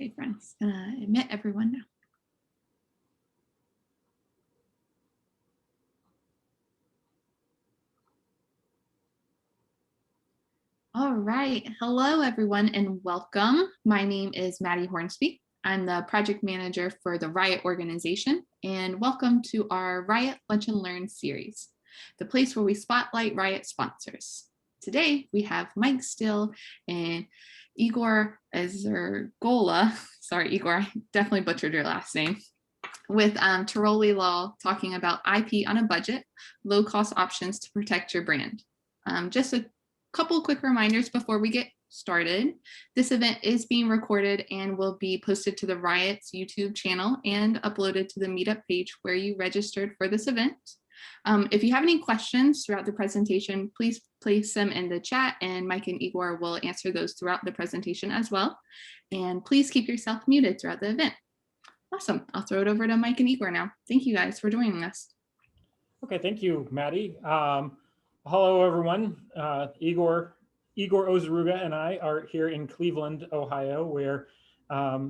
Okay, friends, gonna admit everyone now. All right, hello everyone and welcome. My name is Maddie Hornsby. I'm the project manager for the Riot organization, and welcome to our Riot Lunch and Learn series, the place where we spotlight Riot sponsors. Today we have Mike Steele and Igor Ozeruga. Sorry, Igor, I definitely butchered your last name. With Tarolli Law talking about IP on a budget, low-cost options to protect your brand. Just a couple quick reminders before we get started. This event is being recorded and will be posted to the Riot's YouTube channel and uploaded to the meetup page where you registered for this event. If you have any questions throughout the presentation, please place them in the chat and Mike and Igor will answer those throughout the presentation as well. And please keep yourself muted throughout the event. Awesome. I'll throw it over to Mike and Igor now. Thank you guys for joining us. Okay, thank you, Maddie. Hello, everyone. Igor Ozeruga and I are here in Cleveland, Ohio, where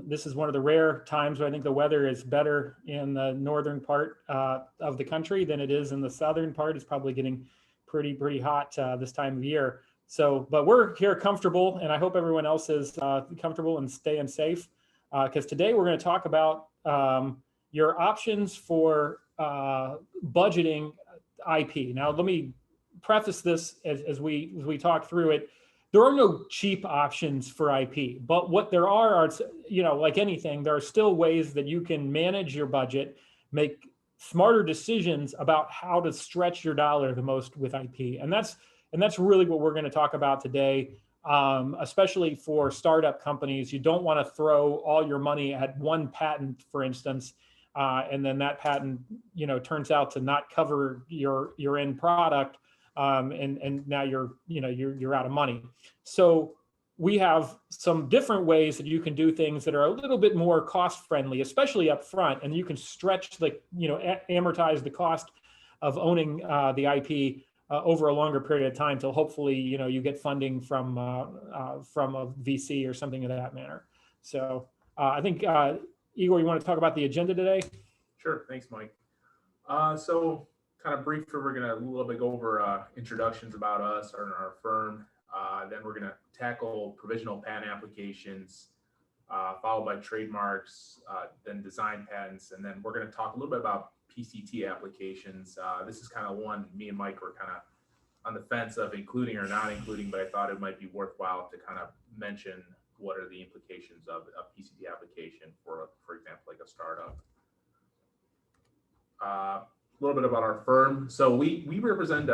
this is one of the rare times where I think the weather is better in the northern part of the country than it is in the southern part. It's probably getting pretty hot this time of year. So, but we're here comfortable, and I hope everyone else is comfortable and staying safe, because today we're going to talk about your options for budgeting IP. Now, let me preface this as we talk through it. There are no cheap options for IP, but what there are, like anything, there are still ways that you can manage your budget, make smarter decisions about how to stretch your dollar the most with IP. And that's really what we're going to talk about today, especially for startup companies. You don't want to throw all your money at one patent, for instance, and then that patent, turns out to not cover your end product. And now you're out of money. So we have some different ways that you can do things that are a little bit more cost friendly, especially up front, and you can stretch amortize the cost of owning the IP over a longer period of time till hopefully you get funding from a VC or something of that manner. So I think Igor, you want to talk about the agenda today? Sure, thanks, Mike. So kind of briefly, we're going to a little bit go over introductions about us or our firm. Then we're going to tackle provisional patent applications, followed by trademarks, then design patents, and then we're going to talk a little bit about PCT applications. This is kind of one me and Mike were kind of on the fence of including or not including, but I thought it might be worthwhile to kind of mention what are the implications of a PCT application for example, like a startup. A little bit about our firm. So we represent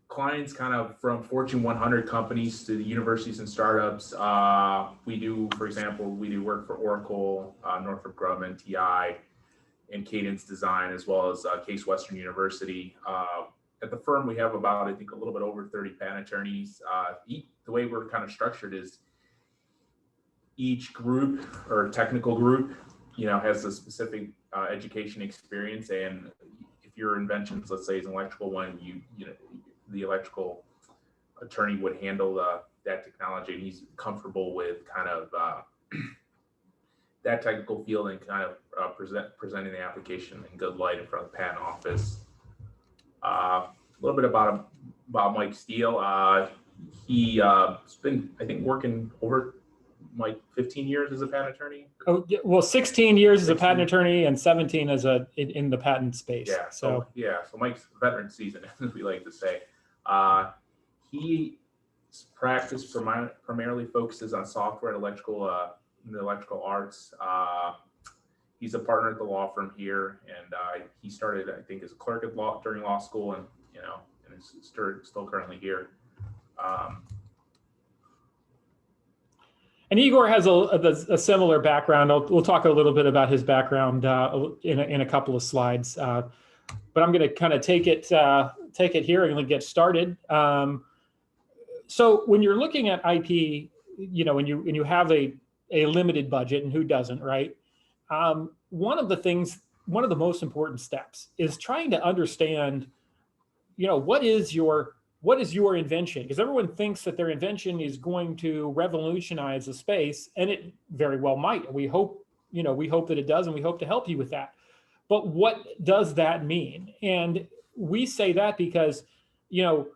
clients kind of from Fortune 100 companies to the universities and startups. We do, for example, we do work for Oracle, Northrop Grumman, TI, and Cadence Design, as well as Case Western University. At the firm, we have about, I think, a little bit over 30 patent attorneys. The way we're kind of structured is each group or technical group, has a specific education experience, and if your inventions, let's say, is an electrical one, the electrical attorney would handle that technology, and he's comfortable with kind of that technical field and kind of presenting the application in good light in front of the patent office. A little bit about Mike Steele. He's been, I think, working over 15 years as a patent attorney. Oh, yeah, well, 16 years as a patent attorney and 17 as in the patent space. Yeah. So Mike's veteran seasoned, as we like to say. He practice primarily focuses on software and the electrical arts. He's a partner at the law firm here, and he started, I think, as a clerk at law during law school, and and is still currently here. And Igor has a similar background. We'll talk a little bit about his background in a couple of slides, but I'm going to kind of take it here and get started. So when you're looking at IP, when you have a limited budget, and who doesn't, right? One of the most important steps is trying to understand, what is your what is your invention? Because everyone thinks that their invention is going to revolutionize the space, and it very well might. We hope that it does, and we hope to help you with that. But what does that mean? And we say that because, you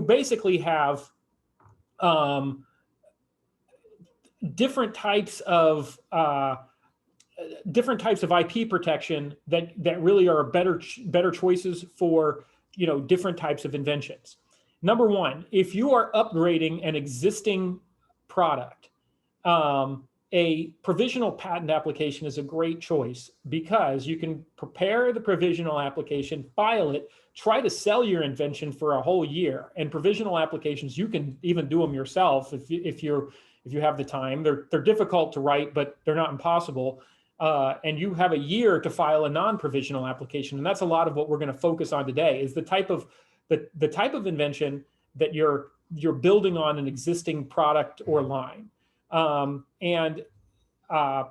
basically have different types of IP protection that really are better choices for different types of inventions. Number one, if you are upgrading an existing product, a provisional patent application is a great choice because you can prepare the provisional application, file it, try to sell your invention for a whole year. And provisional applications, you can even do them yourself if you have the time. They're difficult to write, but they're not impossible. And you have a year to file a non-provisional application. And that's a lot of what we're going to focus on today, is the type of invention that you're building on an existing product or line. As a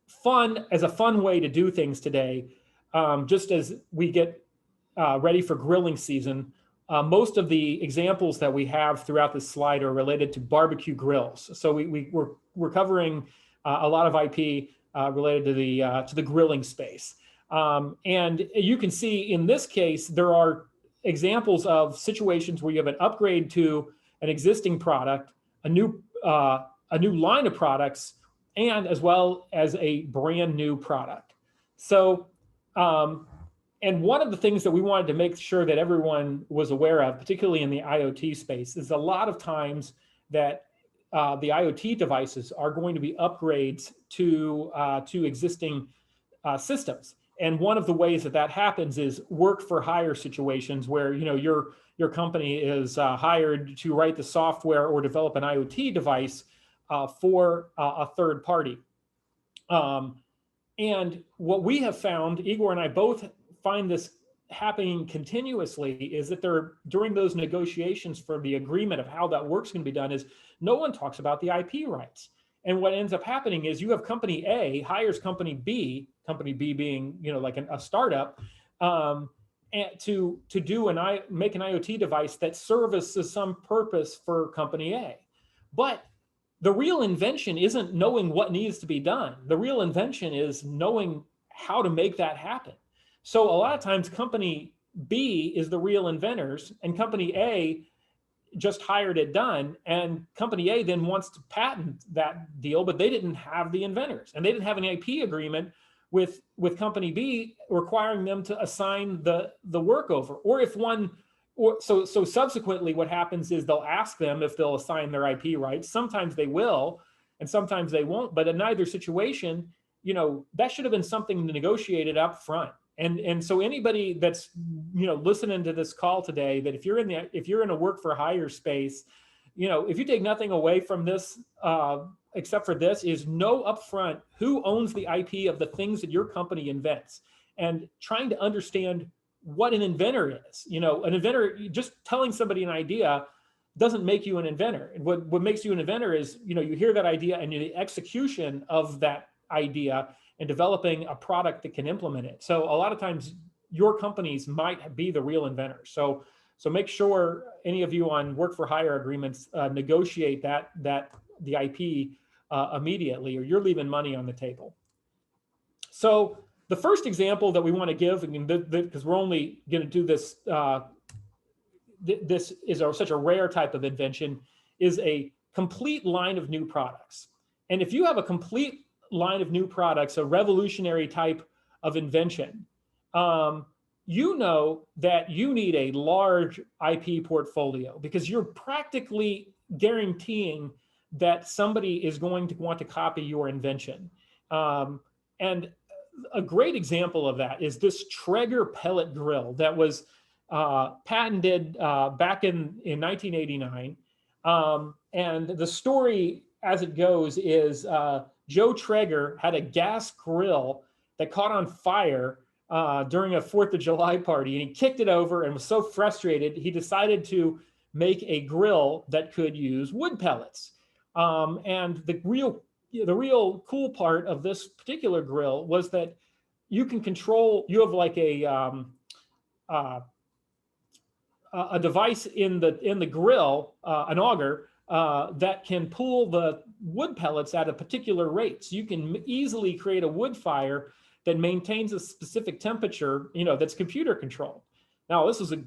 fun way to do things today, just as we get ready for grilling season, most of the examples that we have throughout this slide are related to barbecue grills. So we're covering a lot of IP related to the grilling space. And you can see in this case, there are examples of situations where you have an upgrade to an existing product, a new line of products, and as well as a brand new product. So, and one of the things that we wanted to make sure that everyone was aware of, particularly in the IoT space, is a lot of times that the IoT devices are going to be upgrades to existing systems. And one of the ways that happens is work for hire situations where your company is hired to write the software or develop an IoT device for a third party. And what we have found, Igor and I both find this happening continuously, is that during those negotiations for the agreement of how that work's going to be done, is no one talks about the IP rights. And what ends up happening is you have company A hires company B being like a startup, and to make an IoT device that services some purpose for company A. But the real invention isn't knowing what needs to be done. The real invention is knowing how to make that happen. So a lot of times company B is the real inventors, and company A just hired it done, and company A then wants to patent that deal, but they didn't have the inventors, and they didn't have an IP agreement with company B requiring them to assign the work over. Or if one, so subsequently what happens is they'll ask them if they'll assign their IP rights. Sometimes they will, and sometimes they won't. But in either situation, that should have been something negotiated up front. And so anybody that's listening to this call today, that if you're in a work for hire space, if you take nothing away from this, except for this, is know upfront who owns the IP of the things that your company invents, and trying to understand what an inventor is. An inventor, just telling somebody an idea doesn't make you an inventor. And what makes you an inventor is, you hear that idea and the execution of that idea and developing a product that can implement it. So a lot of times your companies might be the real inventors. So make sure any of you on work for hire agreements negotiate the IP immediately, or you're leaving money on the table. So the first example that we want to give, because we're only going to do this, this is such a rare type of invention, is a complete line of new products. And if you have a complete line of new products, a revolutionary type of invention, you know that you need a large IP portfolio, because you're practically guaranteeing that somebody is going to want to copy your invention. And a great example of that is this Traeger pellet grill that was patented back in 1989. And the story as it goes is Joe Traeger had a gas grill that caught on fire during a 4th of July party, and he kicked it over and was so frustrated, he decided to make a grill that could use wood pellets. And the real cool part of this particular grill was that you can control, you have like a a device in the grill, an auger, that can pull the wood pellets at a particular rate. So you can easily create a wood fire that maintains a specific temperature, that's computer controlled. Now, this is a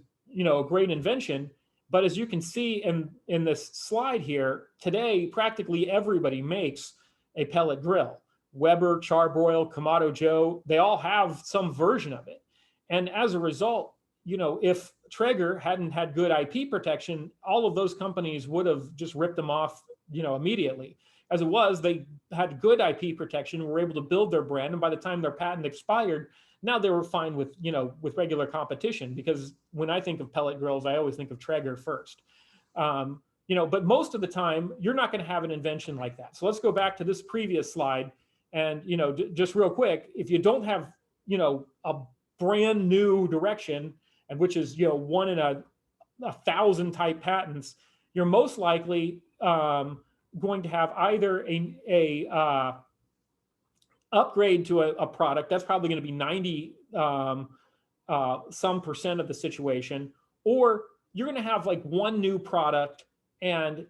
great invention, but as you can see in this slide here, today, practically everybody makes a pellet grill. Weber, Charbroil, Kamado Joe, they all have some version of it. And as a result, if Traeger hadn't had good IP protection, all of those companies would have just ripped them off, immediately. As it was, they had good IP protection, were able to build their brand. And by the time their patent expired, now they were fine with, with regular competition, because when I think of pellet grills, I always think of Traeger first. But most of the time, you're not going to have an invention like that. So let's go back to this previous slide. And, just real quick, if you don't have, a brand new direction, and which is, 1 in 1,000 type patents, you're most likely going to have either a upgrade to a product. That's probably going to be 90 some percent of the situation, or you're going to have like one new product and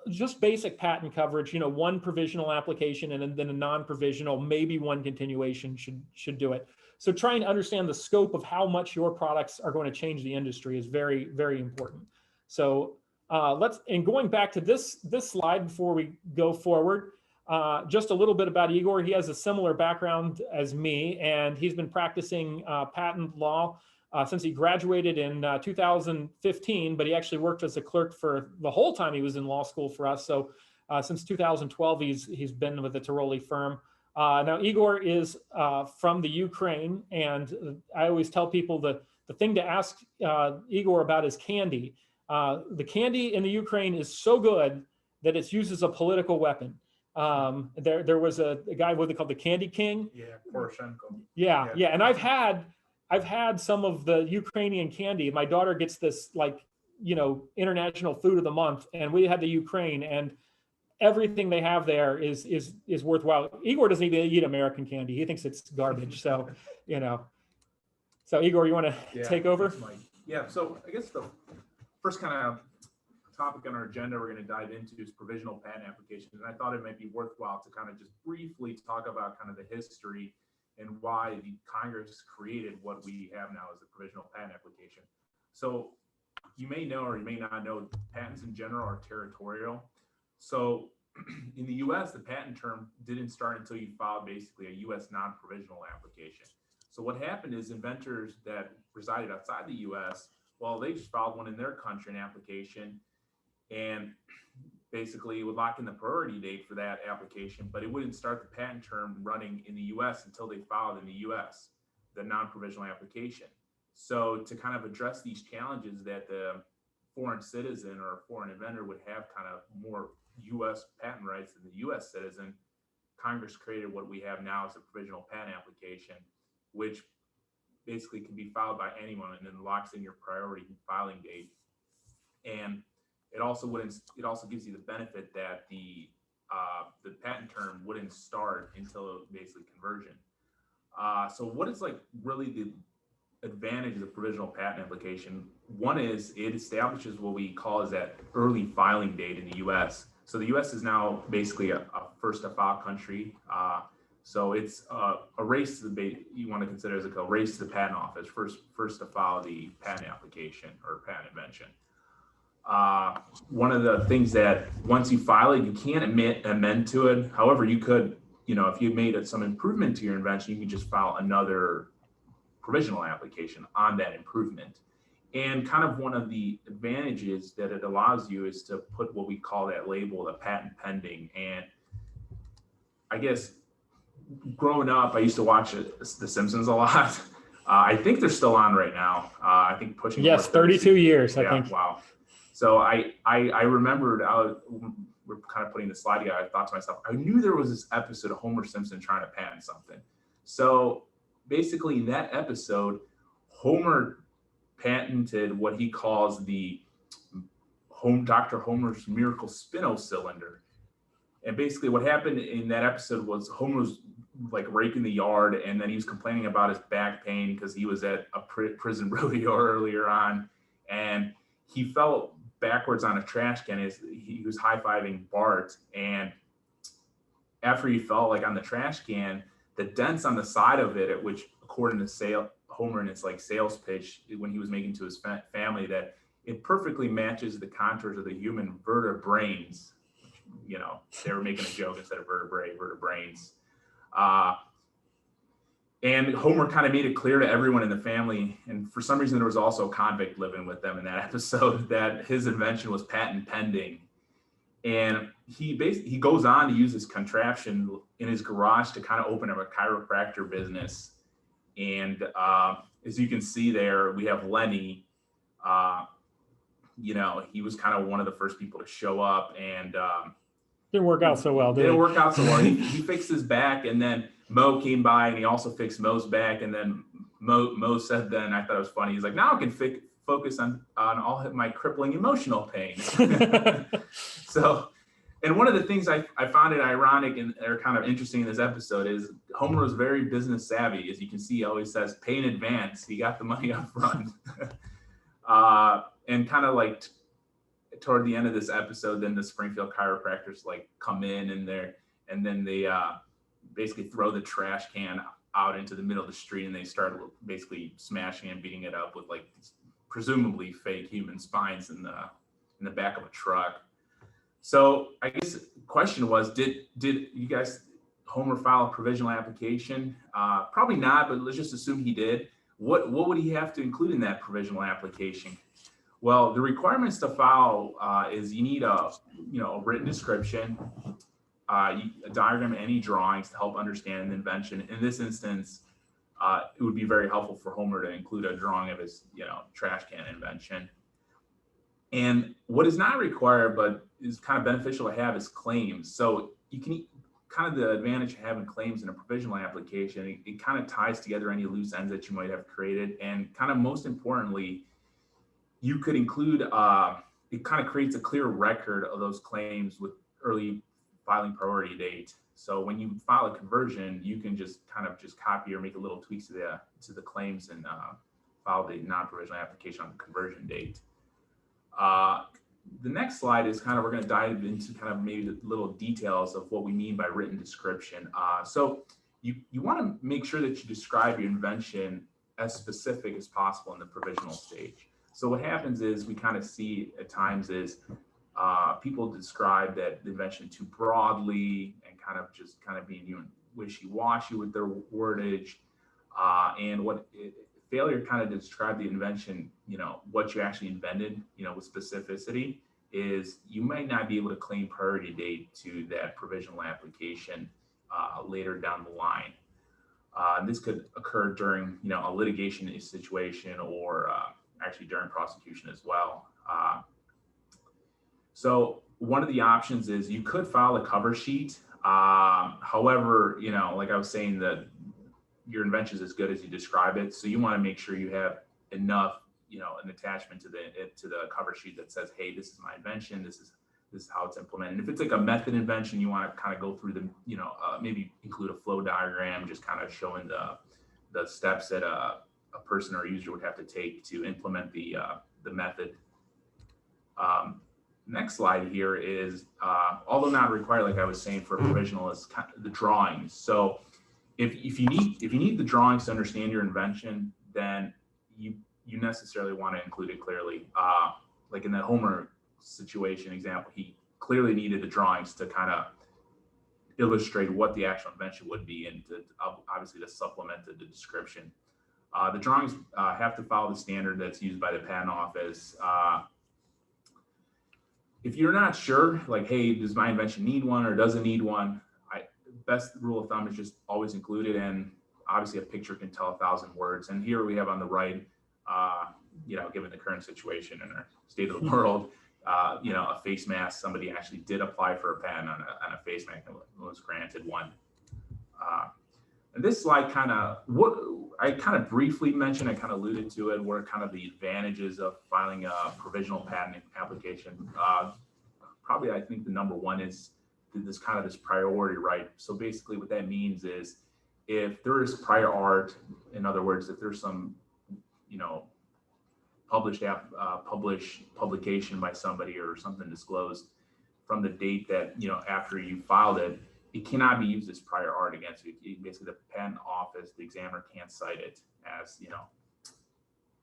just basic patent coverage, one provisional application and then a non-provisional, maybe one continuation should do it. So trying to understand the scope of how much your products are going to change the industry is very, very important. So and going back to this slide before we go forward, just a little bit about Igor. He has a similar background as me, and he's been practicing patent law since he graduated in 2015, but he actually worked as a clerk for the whole time he was in law school for us. So since 2012, he's been with the Tarolli firm. Now, Igor is from the Ukraine, and I always tell people the thing to ask Igor about is candy. The candy in the Ukraine is so good that it's used as a political weapon. There was a guy, what they call the Candy King. Yeah, Poroshenko. Yeah. And I've had some of the Ukrainian candy. My daughter gets this international food of the month, and we had the Ukraine, and everything they have there is worthwhile. Igor doesn't even eat American candy. He thinks it's garbage. So, So Igor, you want to take over? Yeah. So I guess the first kind of topic on our agenda we're going to dive into is provisional patent applications. And I thought it might be worthwhile to kind of just briefly talk about kind of the history and why the Congress created what we have now as a provisional patent application. So you may know, or you may not know, patents in general are territorial. So in the US, the patent term didn't start until you filed basically a US non-provisional application. So what happened is inventors that resided outside the US, well, they just filed one in their country, an application, and basically would lock in the priority date for that application, but it wouldn't start the patent term running in the US until they filed in the US, the non-provisional application. So to kind of address these challenges that the foreign citizen or foreign inventor would have kind of more US patent rights than the US citizen, Congress created what we have now as a provisional patent application, which basically can be filed by anyone and then locks in your priority filing date. And it also gives you the benefit that the patent term wouldn't start until basically conversion. So what is like really the advantage of the provisional patent application? One is it establishes what we call as that early filing date in the US. So the US is now basically a first to file country. So it's a race to the you want to consider as a race to the patent office, first to file the patent application or patent invention. One of the things that once you file it, you can't amend to it. However, you could, if you made some improvement to your invention, you can just file another provisional application on that improvement. And kind of one of the advantages that it allows you is to put what we call that label, the patent pending. And I guess growing up, I used to watch The Simpsons a lot. I think they're still on right now. I think pushing. Yes, 32 years, I think. Wow. So I remembered, we're kind of putting the slide together. I thought to myself, I knew there was this episode of Homer Simpson trying to patent something. So basically in that episode, Homer patented what he calls the Dr. Homer's miracle spinel cylinder. And basically what happened in that episode was Homer was like raking the yard, and then he was complaining about his back pain because he was at a prison rodeo earlier on. And he fell backwards on a trash can. He was high-fiving Bart, and after he fell like on the trash can, the dents on the side of it, which according to Homer in his like sales pitch when he was making to his family, that it perfectly matches the contours of the human vertebrains. You know, they were making a joke instead of vertebrains. And Homer kind of made it clear to everyone in the family, and for some reason there was also a convict living with them in that episode, that his invention was patent pending. And he goes on to use this contraption in his garage to kind of open up a chiropractor business. And as you can see there, we have Lenny. You know, he was kind of one of the first people to show up, and didn't work out so well. Didn't work out so well. He fixed his back, and then Mo came by and he also fixed Mo's back. And then Mo said, then I thought it was funny. He's like, now I can focus on all my crippling emotional pain. So, and one of the things I found it ironic and or kind of interesting in this episode is Homer was very business savvy. As you can see, he always says, pay in advance. He got the money up front. And kind of like toward the end of this episode, then the Springfield chiropractors like come in and then they basically throw the trash can out into the middle of the street, and they start basically smashing and beating it up with like presumably fake human spines in the back of a truck. So I guess the question was, did you guys, Homer, file a provisional application? Probably not, but let's just assume he did. What would he have to include in that provisional application? Well, the requirements to file is you need a written description, a diagram, any drawings to help understand the invention. In this instance, it would be very helpful for Homer to include a drawing of his trash can invention. And what is not required but is kind of beneficial to have is claims. So you can kind of the advantage of having claims in a provisional application, it kind of ties together any loose ends that you might have created, and kind of most importantly, you could include, it kind of creates a clear record of those claims with early filing priority date. So when you file a conversion, you can just kind of copy or make a little tweaks to the claims and file the non-provisional application on the conversion date. The next slide is kind of, we're going to dive into kind of maybe the little details of what we mean by written description. So you want to make sure that you describe your invention as specific as possible in the provisional stage. So what happens is we kind of see at times is people describe that the invention too broadly and kind of being wishy-washy with their wordage, and failure kind of to describe the invention, what you actually invented, with specificity, is you might not be able to claim priority date to that provisional application later down the line. And this could occur during, a litigation situation or actually during prosecution as well. So one of the options is you could file a cover sheet. However, like I was saying, that your invention is as good as you describe it. So you want to make sure you have enough, an attachment to the cover sheet that says, hey, this is my invention. This is how it's implemented. And if it's like a method invention, you want to kind of go through the, maybe include a flow diagram, just kind of showing the steps that a person or user would have to take to implement the method. Next slide here is, although not required, like I was saying, for a provisional, is kind of the drawings. So if you need the drawings to understand your invention, then you necessarily want to include it clearly. Like in the Homer situation example, he clearly needed the drawings to kind of illustrate what the actual invention would be, and obviously to supplement the description. The drawings have to follow the standard that's used by the patent office. If you're not sure, like, hey, does my invention need one or doesn't need one? Best rule of thumb is just always include it. And obviously a picture can tell 1,000 words. And here we have on the right, given the current situation in our state of the world, a face mask. Somebody actually did apply for a patent on a face mask and was granted one. And this slide what I kind of briefly mentioned, I kind of alluded to it, were kind of the advantages of filing a provisional patent application. Probably, I think the number one is this priority right. So basically what that means is if there is prior art, in other words, if there's some, publication by somebody or something disclosed from the date that, after you filed it, it cannot be used as prior art against you. Basically, the patent office, the examiner can't cite it as,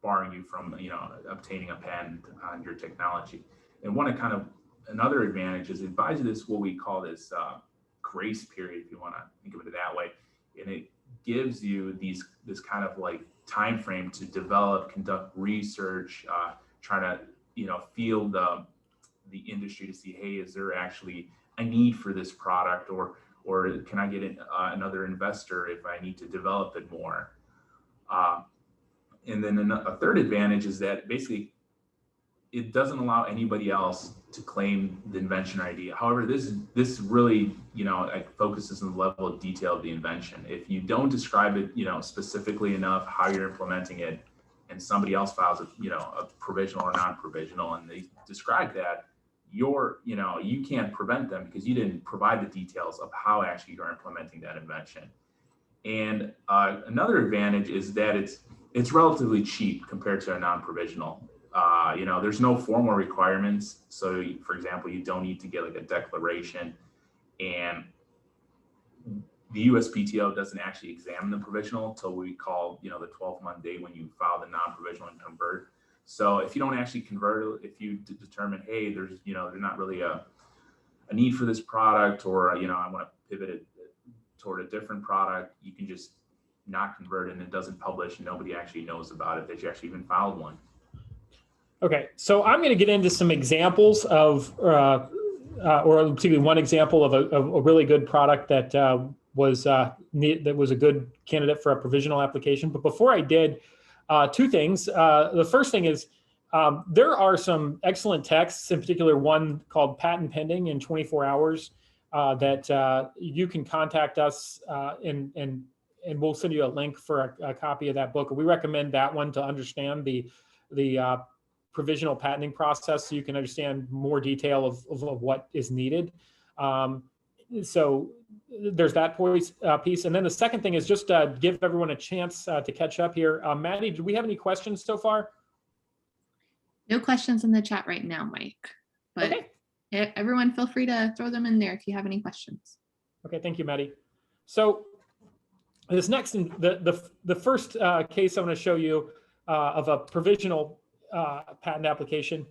barring you from, obtaining a patent on your technology. And another advantage is it buys you this, what we call this grace period, if you want to think of it that way. And it gives you this kind of like time frame to develop, conduct research, try to, field the industry to see, hey, is there actually a need for this product, or can I get another investor if I need to develop it more? And then a third advantage is that basically it doesn't allow anybody else to claim the invention idea. However, this really, focuses on the level of detail of the invention. If you don't describe it, specifically enough how you're implementing it, and somebody else files a provisional or non-provisional, and they describe that, you can't prevent them because you didn't provide the details of how actually you're implementing that invention. And another advantage is that it's relatively cheap compared to a non-provisional. There's no formal requirements. So for example, you don't need to get like a declaration, and the USPTO doesn't actually examine the provisional until we call, the 12-month date when you file the non-provisional and convert. So if you don't actually convert, if you determine, hey, there's not really a need for this product, or, I want to pivot it toward a different product, you can just not convert it, and it doesn't publish, and nobody actually knows about it, that you actually even filed one. Okay, so I'm going to get into some examples of, or excuse me, one example of a really good product that was a good candidate for a provisional application. But before I did, two things. The first thing is there are some excellent texts, in particular one called Patent Pending in 24 Hours, that you can contact us and we'll send you a link for a copy of that book. We recommend that one to understand the provisional patenting process, so you can understand more detail of what is needed. So there's that piece. And then the second thing is just give everyone a chance to catch up here. Maddie, do we have any questions so far? No questions in the chat right now, Mike, but okay. Everyone feel free to throw them in there if you have any questions. Okay, thank you, Maddie. So this next, the first case I want to show you of a provisional patent application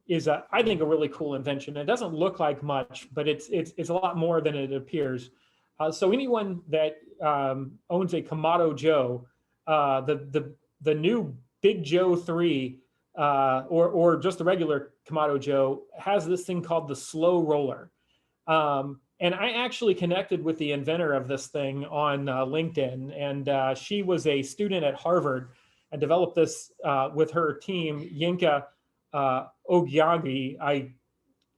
is, I think, a really cool invention. It doesn't look like much, but it's a lot more than it appears. So anyone that owns a Kamado Joe, the new Big Joe 3, or just the regular Kamado Joe, has this thing called the slow roller. And I actually connected with the inventor of this thing on LinkedIn, and she was a student at Harvard and developed this with her team, Yinka Ogiagi. I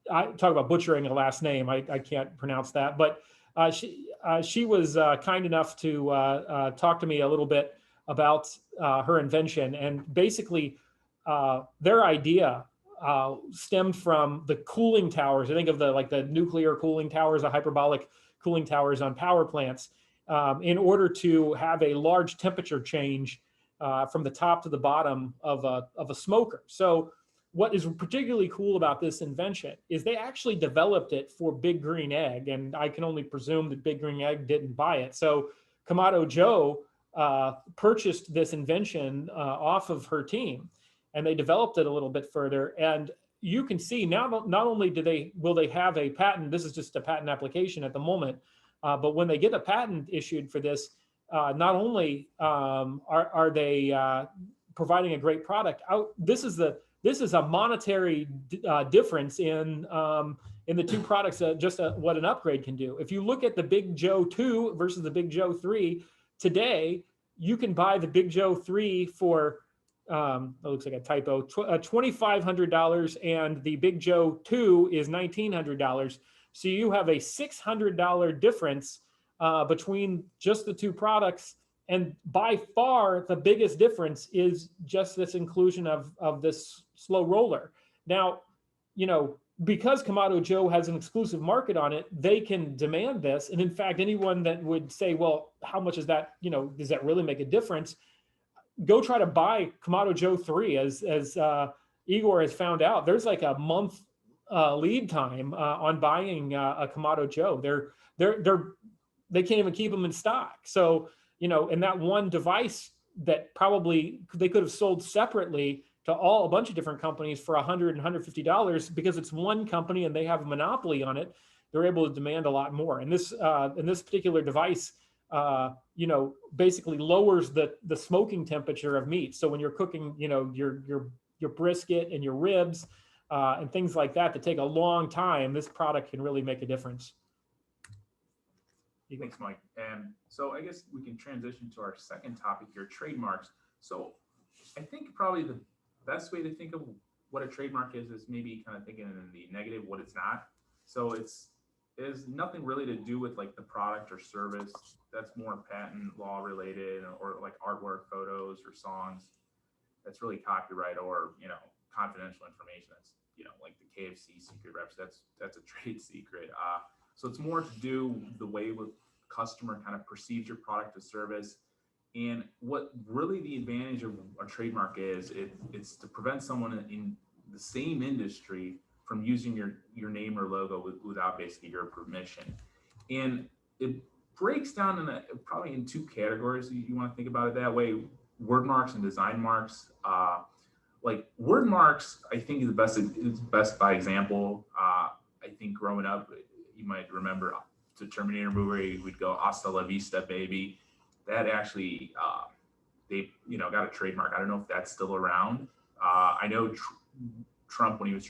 talk about butchering a last name. I can't pronounce that, but she was kind enough to talk to me a little bit about her invention. And basically, their idea stemmed from the cooling towers. I think of the nuclear cooling towers, the hyperbolic cooling towers on power plants, in order to have a large temperature change from the top to the bottom of a smoker. So what is particularly cool about this invention is they actually developed it for Big Green Egg, and I can only presume that Big Green Egg didn't buy it. So Kamado Joe purchased this invention off of her team, and they developed it a little bit further. And you can see now, not only will they have a patent, this is just a patent application at the moment, but when they get a patent issued for this, not only are they providing a great product, this is a monetary difference in the two products, just what an upgrade can do. If you look at the Big Joe 2 versus the Big Joe 3, today you can buy the Big Joe 3 for, that looks like a typo, $2,500, and the Big Joe 2 is $1,900. So you have a $600 difference between just the two products. And by far, the biggest difference is just this inclusion of this slow roller. Now, because Kamado Joe has an exclusive market on it, they can demand this. And in fact, anyone that would say, well, how much is that, does that really make a difference? go try to buy Kamado Joe 3, as Igor has found out, there's like a month lead time on buying a Kamado Joe. They can't even keep them in stock. So, you know, and that one device that probably they could have sold separately to a bunch of different companies for $100 and $150, because it's one company and they have a monopoly on it, they're able to demand a lot more. And this particular device, you know, basically lowers the smoking temperature of meat. So when you're cooking, you know, your brisket and your ribs and things like that take a long time, this product can really make a difference. Thanks, Mike. And so I guess we can transition to our second topic here, trademarks. So I think probably the best way to think of what a trademark is maybe kind of thinking in the negative, what it's not. So it has nothing really to do with like the product or service. That's more patent law related, or like artwork, photos, or songs. That's really copyright or, you know, confidential information. That's, you know, like the KFC secret reps. That's a trade secret. So it's more to do the way the customer kind of perceives your product or service. And what really the advantage of a trademark is, it's to prevent someone in the same industry from using your name or logo without basically your permission. And it breaks down probably in two categories. You want to think about it that way: word marks and design marks. Like word marks, I think is best by example. I think growing up, you might remember the Terminator movie, we'd go "Hasta la vista, baby." That actually, they, you know, got a trademark. I don't know if that's still around. I know Trump, when he was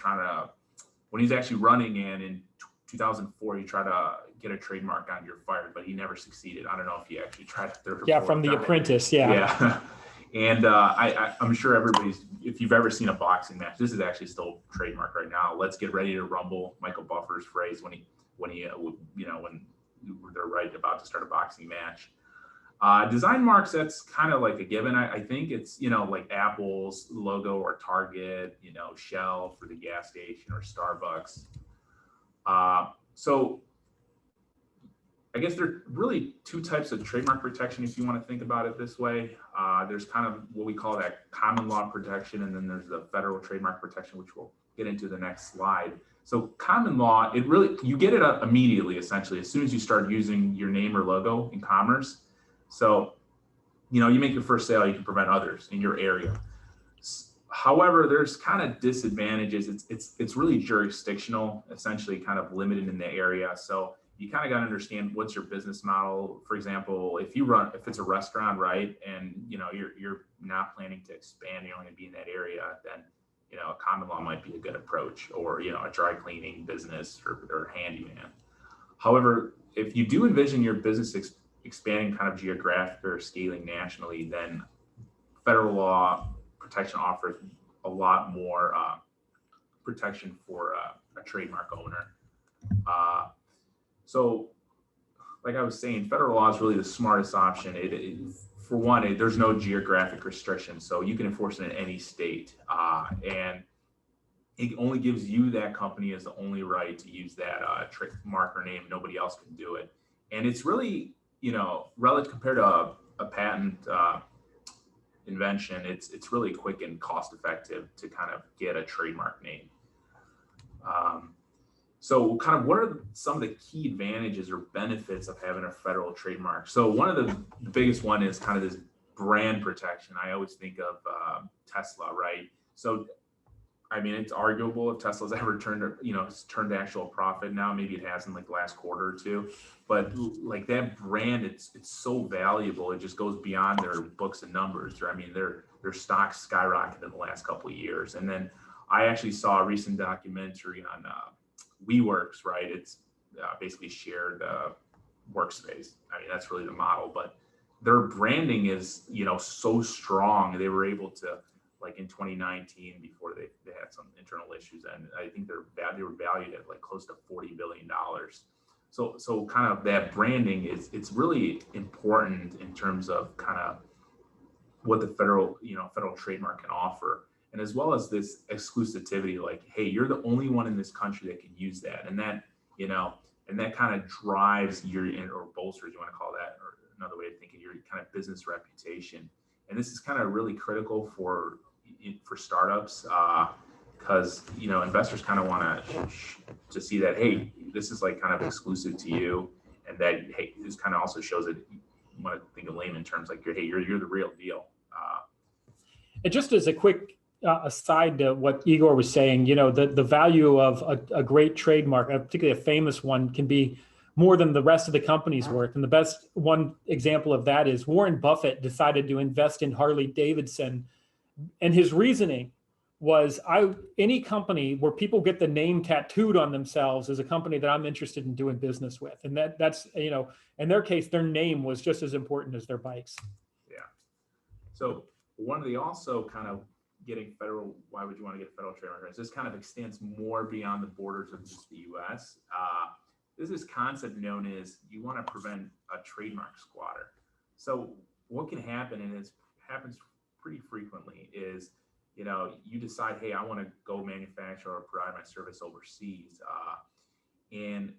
actually running, and in 2004, he tried to get a trademark on "You're fired," but he never succeeded. I don't know if he actually tried it third or Yeah, fourth from The time. Apprentice. Yeah. And I'm sure if you've ever seen a boxing match, this is actually still trademark right now. "Let's get ready to rumble," Michael Buffer's phrase when they're right about to start a boxing match. Design marks, that's kind of like a given. I think it's, you know, like Apple's logo, or Target, you know, Shell for the gas station, or Starbucks. So I guess there are really two types of trademark protection, if you want to think about it this way. There's kind of what we call that common law protection, and then there's the federal trademark protection, which we'll get into the next slide. So common law, you get it immediately, essentially, as soon as you start using your name or logo in commerce. So, you know, you make your first sale, you can prevent others in your area. However, there's kind of disadvantages. It's really jurisdictional, essentially kind of limited in the area. So you kind of got to understand what's your business model. For example, if it's a restaurant, right, and you know you're not planning to expand, you're only going to be in that area, then, you know, a common law might be a good approach, or, you know, a dry cleaning business or handyman. However, if you do envision your business expanding kind of geographic or scaling nationally, then federal law protection offers a lot more protection for a trademark owner. So like I was saying, federal law is really the smartest option. For one, there's no geographic restriction, so you can enforce it in any state. And it only gives you, that company, as the only right to use that trademark or name. Nobody else can do it. And it's really, you know, relative compared to a patent invention, it's really quick and cost effective to kind of get a trademark name. So kind of what are some of the key advantages or benefits of having a federal trademark? So one of the biggest one is kind of this brand protection. I always think of Tesla, right? So, I mean, it's arguable if Tesla's ever turned to actual profit now. Maybe it has in like the last quarter or two, but like that brand, it's so valuable. It just goes beyond their books and numbers. I mean, their stocks skyrocketed in the last couple of years. And then I actually saw a recent documentary on WeWorks, right? It's basically shared workspace. I mean, that's really the model, but their branding is, you know, so strong. They were able to, like in 2019, before they had some internal issues, and I think they were valued at like close to $40 billion. So kind of that branding it's really important in terms of kind of what the federal trademark can offer. And as well as this exclusivity, like, hey, you're the only one in this country that can use that. And that, you know, and that kind of drives or bolsters, you want to call that, or another way of thinking, your kind of business reputation. And this is kind of really critical for startups, because investors kind of want to see that, hey, this is like kind of exclusive to you, and that, hey, this kind of also shows that you want to think of layman terms, like, hey, you're the real deal. And just as a quick aside to what Igor was saying, the value of a great trademark, particularly a famous one, can be more than the rest of the company's worth. And the best one example of that is Warren Buffett decided to invest in Harley Davidson. And his reasoning was, any company where people get the name tattooed on themselves is a company that I'm interested in doing business with. And that's, in their case, their name was just as important as their bikes. Yeah. So one of the also kind of getting federal, why would you want to get federal trademark rights? This kind of extends more beyond the borders of just the US. There's this concept known as, you want to prevent a trademark squatter. So what can happen, and it happens pretty frequently, is you decide, hey, I want to go manufacture or provide my service overseas, and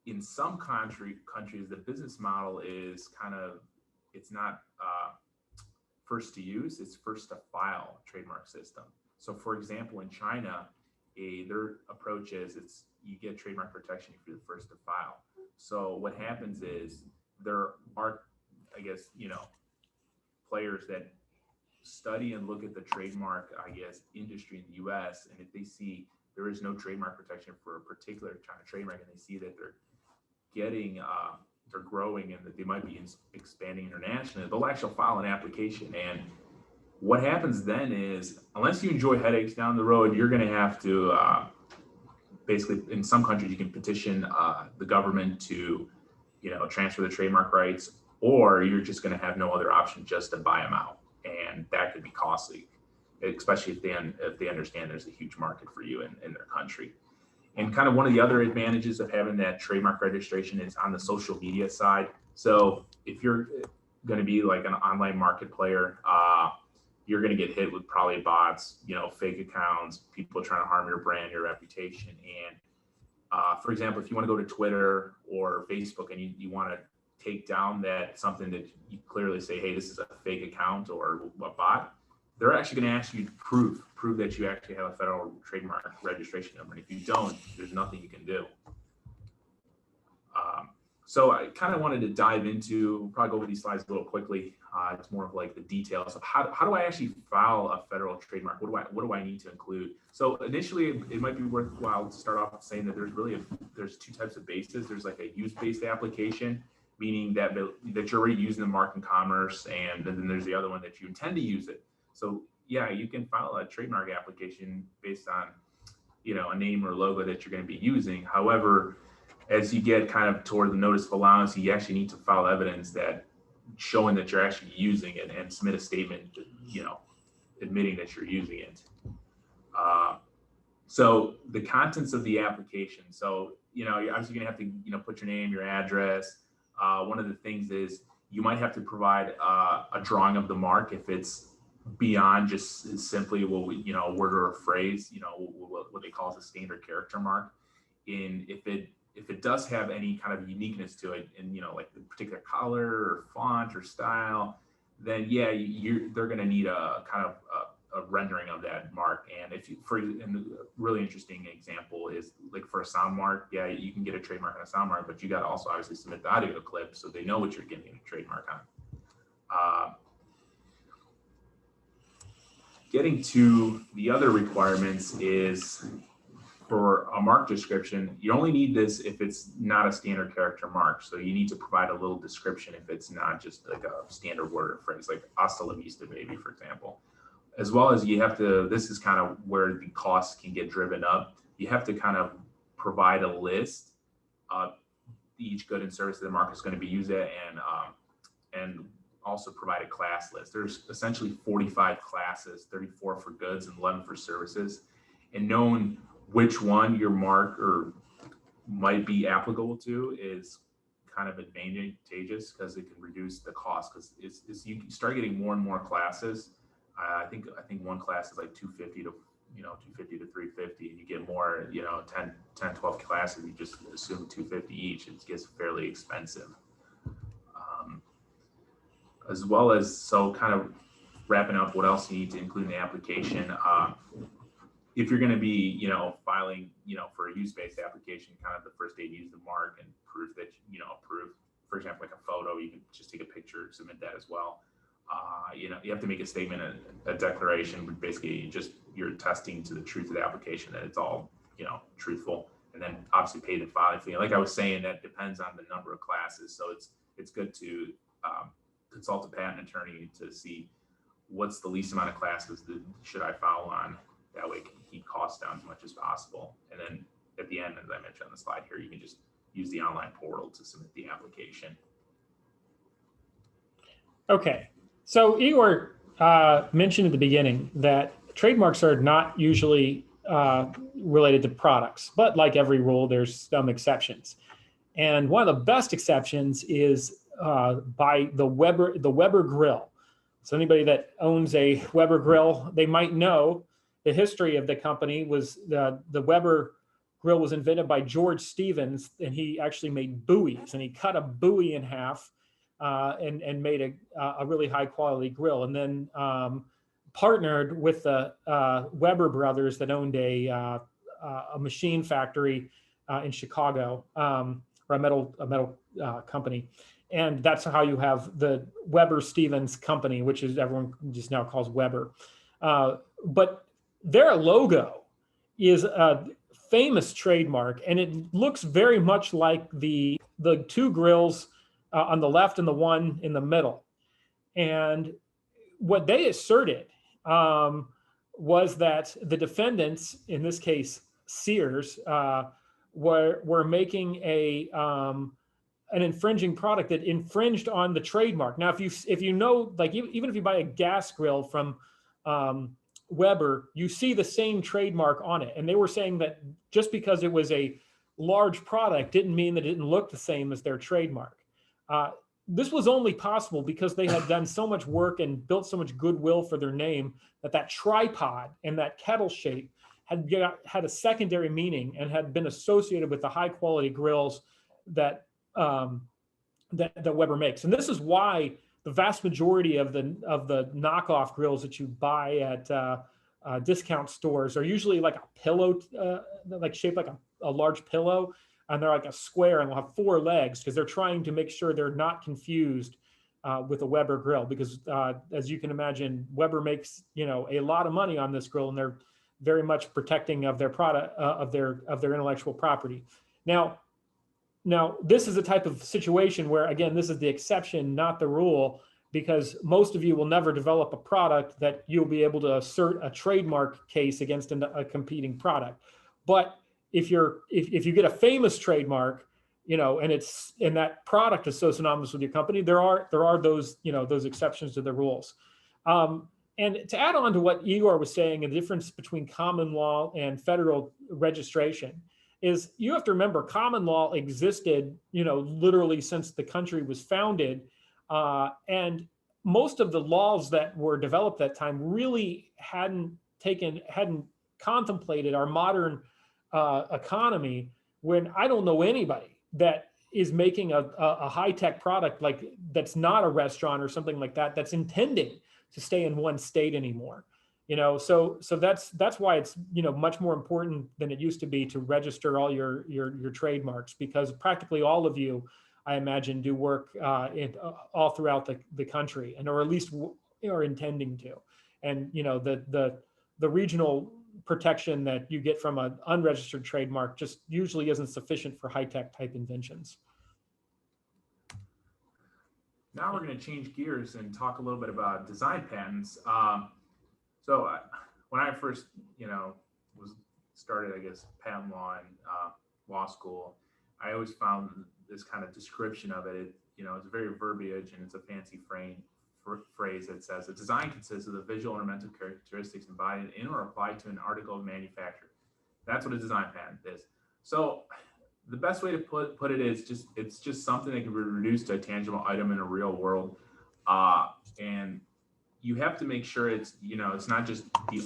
in some countries, the business model is it's not first to use, it's first to file trademark system. So for example, in China, their approach is, you get trademark protection if you're the first to file. So what happens is, there are, I guess, players that study and look at the trademark, industry in the US, and if they see there is no trademark protection for a particular China trademark, and they see that they're growing and that they might be expanding internationally, they'll actually file an application. And what happens then is, unless you enjoy headaches down the road, you're going to have to basically, in some countries, you can petition the government to transfer the trademark rights, or you're just going to have no other option just to buy them out. And that could be costly, especially if they understand there's a huge market for you in their country. And kind of one of the other advantages of having that trademark registration is on the social media side. So if you're going to be like an online market player, you're going to get hit with probably bots, fake accounts, people trying to harm your brand, your reputation. And for example, if you want to go to Twitter or Facebook and you want to take down something that you clearly say, hey, this is a fake account or a bot, they're actually going to ask you to prove that you actually have a federal trademark registration number. And if you don't, there's nothing you can do. So I kind of wanted to dive into, probably go over these slides a little quickly. It's more of like the details of how do I actually file a federal trademark? What do I need to include? So initially, it might be worthwhile to start off saying that there's two types of bases. There's like a use-based application, meaning that you're already using the mark in commerce, and then there's the other one that you intend to use it. So yeah, you can file a trademark application based on a name or logo that you're going to be using. However, as you get kind of toward the notice of allowance, you actually need to file evidence that showing that you're actually using it, and submit a statement, admitting that you're using it. So the contents of the application. So, you're obviously going to have to, put your name, your address. One of the things is you might have to provide a drawing of the mark if it's beyond just simply a word or a phrase, what they call a standard character mark. If it does have any kind of uniqueness to it, and like the particular color or font or style, then yeah, they're going to need a kind of a rendering of that mark. And and a really interesting example is like for a sound mark, yeah, you can get a trademark on a sound mark, but you got to also obviously submit the audio clip so they know what you're getting a trademark on. Getting to the other requirements is, for a mark description, you only need this if it's not a standard character mark. So you need to provide a little description if it's not just like a standard word or phrase, like hasta la vista baby, for example. As well as you have to, this is kind of where the costs can get driven up. You have to kind of provide a list of each good and service that the mark is going to be used at, and also provide a class list. There's essentially 45 classes, 34 for goods and 11 for services. And knowing which one your mark might be applicable to is kind of advantageous, because it can reduce the cost, because you start getting more and more classes. I think one class is like 250 to 350, and you get more, 10, 12 classes, you just assume 250 each. It gets fairly expensive. As well as, so kind of wrapping up what else you need to include in the application. If you're going to be, filing, for a use-based application, kind of the first day you use the mark and proof that, approve. For example, like a photo, you can just take a picture, submit that as well. You have to make a statement, a declaration, but basically you're attesting to the truth of the application, that it's all, truthful, and then obviously pay the filing fee. Like I was saying, that depends on the number of classes. So it's good to consult a patent attorney to see what's the least amount of classes that should I file on. That way it can keep costs down as much as possible. And then at the end, as I mentioned on the slide here, you can just use the online portal to submit the application. Okay, so Igor mentioned at the beginning that trademarks are not usually related to products, but like every rule, there's some exceptions. And one of the best exceptions is by the Weber grill. So anybody that owns a Weber grill, they might know the history of the company was the Weber grill was invented by George Stevens, and he actually made buoys, and he cut a buoy in half and made a really high quality grill, and then partnered with the Weber brothers that owned a machine factory in Chicago, or a metal company. And that's how you have the Weber Stevens company, which is everyone just now calls Weber. But their logo is a famous trademark, and it looks very much like the two grills on the left and the one in the middle. And what they asserted was that the defendants, in this case Sears, were making an infringing product that infringed on the trademark. Now, if you know, like even if you buy a gas grill from Weber, you see the same trademark on it. And they were saying that just because it was a large product didn't mean that it didn't look the same as their trademark. This was only possible because they had done so much work and built so much goodwill for their name that tripod and that kettle shape had a secondary meaning and had been associated with the high quality grills that Weber makes. And this is why the vast majority of the knockoff grills that you buy at discount stores are usually like a pillow, like shaped like a large pillow, and they're like a square and will have 4 legs because they're trying to make sure they're not confused with a Weber grill. Because as you can imagine, Weber makes a lot of money on this grill, and they're very much protecting of their product, of their intellectual property. Now, this is a type of situation where, again, this is the exception, not the rule, because most of you will never develop a product that you'll be able to assert a trademark case against a competing product. But if you get a famous trademark, and that product is so synonymous with your company, there are those those exceptions to the rules. And to add on to what Igor was saying, the difference between common law and federal registration is you have to remember common law existed, literally since the country was founded. And most of the laws that were developed at that time really hadn't contemplated our modern economy, when I don't know anybody that is making a high-tech product like that's not a restaurant or something like that that's intending to stay in one state anymore. So that's why it's much more important than it used to be to register all your trademarks, because practically all of you, I imagine, do work all throughout the country, or at least are intending to. And the regional protection that you get from an unregistered trademark just usually isn't sufficient for high-tech type inventions. Now we're going to change gears and talk a little bit about design patents. So when I first, was started, I guess, patent law in law school, I always found this kind of description of it. It's very verbiage, and it's a fancy phrase that says a design consists of the visual or mental characteristics embodied in or applied to an article of manufacture. That's what a design patent is. So the best way to put it is it's just something that can be reduced to a tangible item in a real world, and you have to make sure it's it's not just the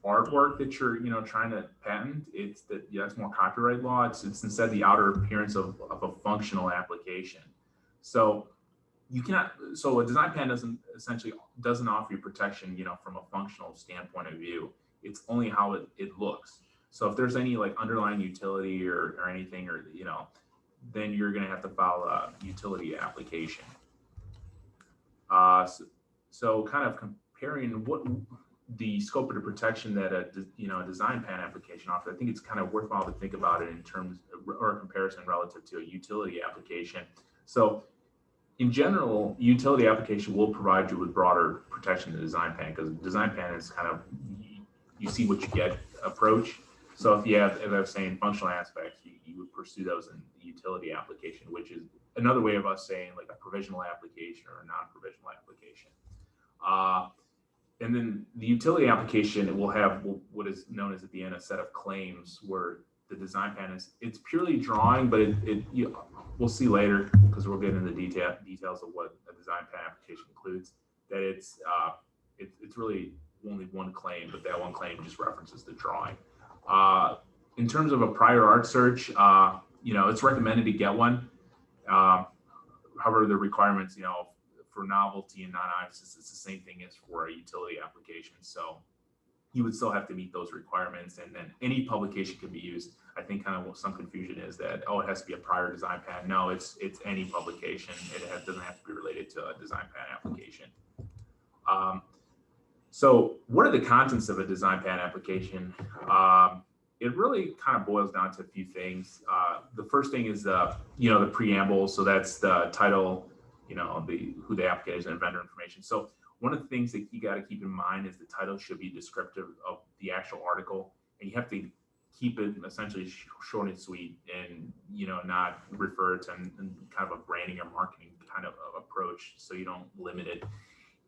artwork that you're trying to patent. It's that's more copyright law. It's instead the outer appearance of a functional application. So you cannot, so a design patent doesn't offer you protection, from a functional standpoint of view. It's only how it looks. So if there's any like underlying utility or anything, or, then you're going to have to file a utility application. So kind of comparing what the scope of the protection that a design patent application offers, I think it's kind of worthwhile to think about it in terms or a comparison relative to a utility application. So in general, utility application will provide you with broader protection than design patent, because design patent is kind of, you see what you get approach. So if I was saying functional aspects, you would pursue those in the utility application, which is another way of us saying like a provisional application or a non-provisional application. And then the utility application will have what is known as at the end a set of claims, where the design patent it's purely drawing, but we'll see later, because we'll get into the details of what a design patent application includes, that it's really only one claim, but that one claim just references the drawing. In terms of a prior art search, it's recommended to get one. However, the requirements, for novelty and non-obvious, it's the same thing as for a utility application. So you would still have to meet those requirements, and then any publication can be used. I think kind of what some confusion is that, it has to be a prior design patent. No, it's any publication. It doesn't have to be related to a design patent application. So what are the contents of a design patent application? It really kind of boils down to a few things. The first thing is the preamble. So that's the title, who the applicant is, and vendor information. So one of the things that you got to keep in mind is the title should be descriptive of the actual article, and you have to keep it essentially short and sweet, and not refer to and kind of a branding or marketing kind of approach, so you don't limit it.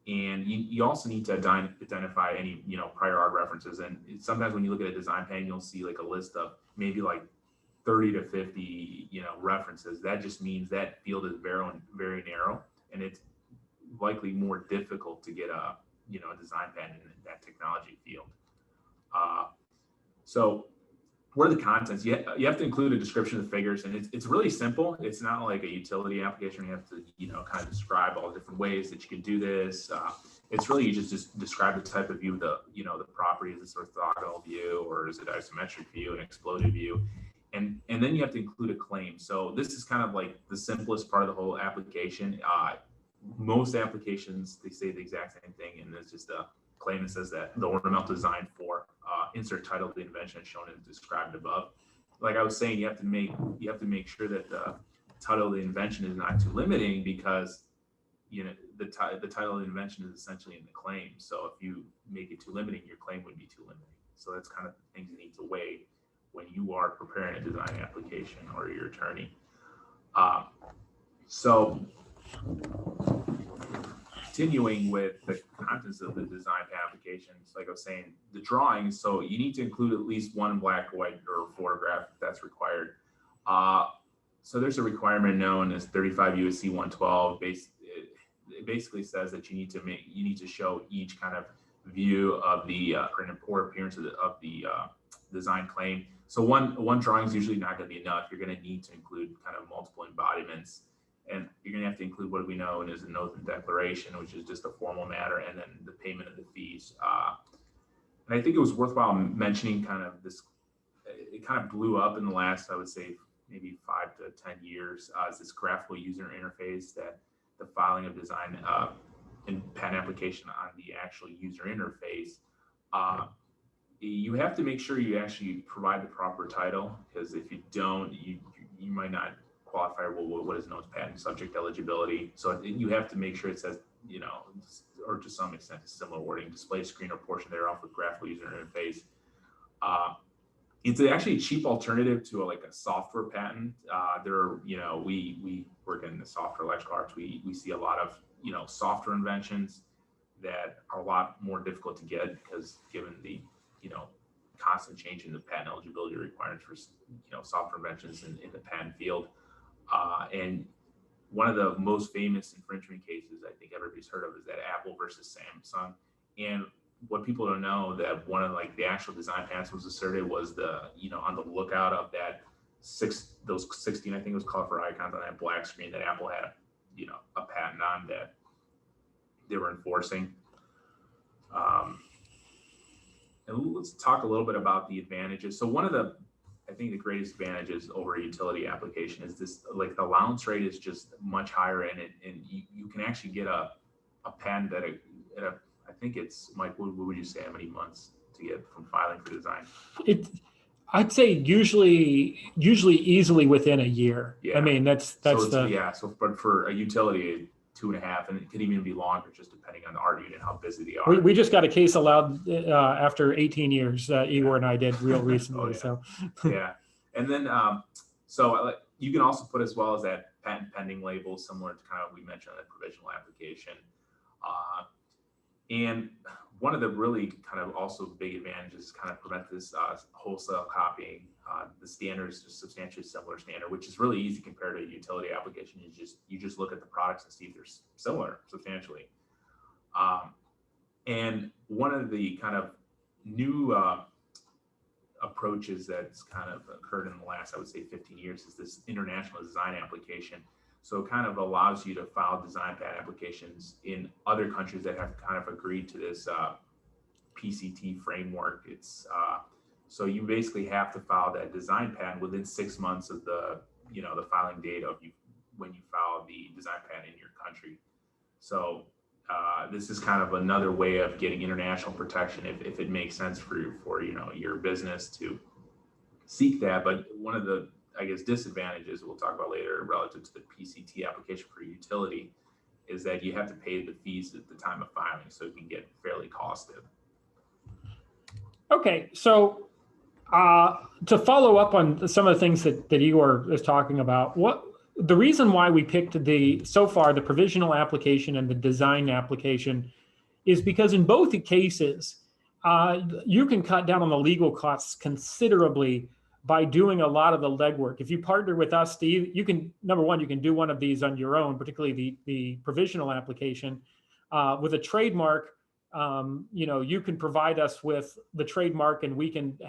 And you also need to identify any prior art references. And sometimes when you look at a design patent, you'll see like a list of maybe like 30 to 50 references. That just means that field is very narrow, and it's likely more difficult to get a design patent in that technology field. So what are the contents? You have to include a description of the figures, and it's really simple. It's not like a utility application. You have to kind of describe all the different ways that you can do this. It's really, you just describe the type of view, the property. Is it orthogonal view, or is it isometric view, an exploded view? And then you have to include a claim. So this is kind of like the simplest part of the whole application. Most applications, they say the exact same thing, and there's just a claim that says that the ornamental design for insert title of the invention as shown and described above. Like I was saying, you have to make sure that the title of the invention is not too limiting, because the title of the invention is essentially in the claim. So if you make it too limiting, your claim would be too limiting. So that's kind of the things you need to weigh when you are preparing a design application, or your attorney. So continuing with the contents of the design applications, like I was saying, the drawings. So you need to include at least one black, white, or photograph if that's required. So there's a requirement known as 35 USC 112. It basically says that you need to show each kind of view of the or appearance of the design claim. So one drawing is usually not going to be enough. You're going to need to include kind of multiple embodiments. And you're going to have to include what we know as an oath and declaration, which is just a formal matter, and then the payment of the fees. And I think it was worthwhile mentioning kind of this. It kind of blew up in the last, I would say, maybe 5 to 10 years as this graphical user interface, that the filing of design and patent application on the actual user interface. You have to make sure you actually provide the proper title, because if you don't, you might not qualify what is known as patent subject eligibility. So you have to make sure it says, or to some extent, similar wording, display screen or portion thereof with graphical user interface. It's actually a cheap alternative to a software patent. We work in the software electrical arts. We see a lot of software inventions that are a lot more difficult to get, because given the constant change in the patent eligibility requirements for software inventions in the patent field. And one of the most famous infringement cases I think everybody's heard of is that Apple versus Samsung. And what people don't know, that one of the actual design patents was asserted was on the lookout of those 16, I think it was color for icons on that black screen that Apple had a patent on that they were enforcing. And let's talk a little bit about the advantages. So I think the greatest advantages over a utility application is this, like the allowance rate is just much higher in it, and you can actually get a patent at I think it's, Mike, what would you say, how many months to get from filing for design? I'd say usually easily within a year. Yeah. I mean, but for a utility, 2.5, and it could even be longer, just depending on the argument and how busy they are. We just got a case allowed after 18 years. Igor and I did real recently. So yeah, and then so you can also put as well as that patent pending label, similar to kind of we mentioned on the provisional application. And one of the really kind of also big advantages is kind of prevent this wholesale copying. The standard is just substantially similar standard, which is really easy compared to a utility application. You just look at the products and see if they're similar substantially. And one of the kind of new approaches that's kind of occurred in the last, I would say, 15 years is this international design application. So it kind of allows you to file design patent applications in other countries that have kind of agreed to this PCT framework. It's so you basically have to file that design patent within 6 months of the filing date of when you file the design patent in your country. So this is kind of another way of getting international protection if it makes sense for your business to seek that. But one of the, I guess, disadvantages we'll talk about later relative to the PCT application for utility is that you have to pay the fees at the time of filing, so it can get fairly costly. Okay, so to follow up on some of the things that Igor is talking about, the reason why we picked so far the provisional application and the design application is because in both cases, you can cut down on the legal costs considerably by doing a lot of the legwork. If you partner with us, Steve, you can, number one, you can do one of these on your own, particularly the provisional application. With a trademark, you can provide us with the trademark, and we can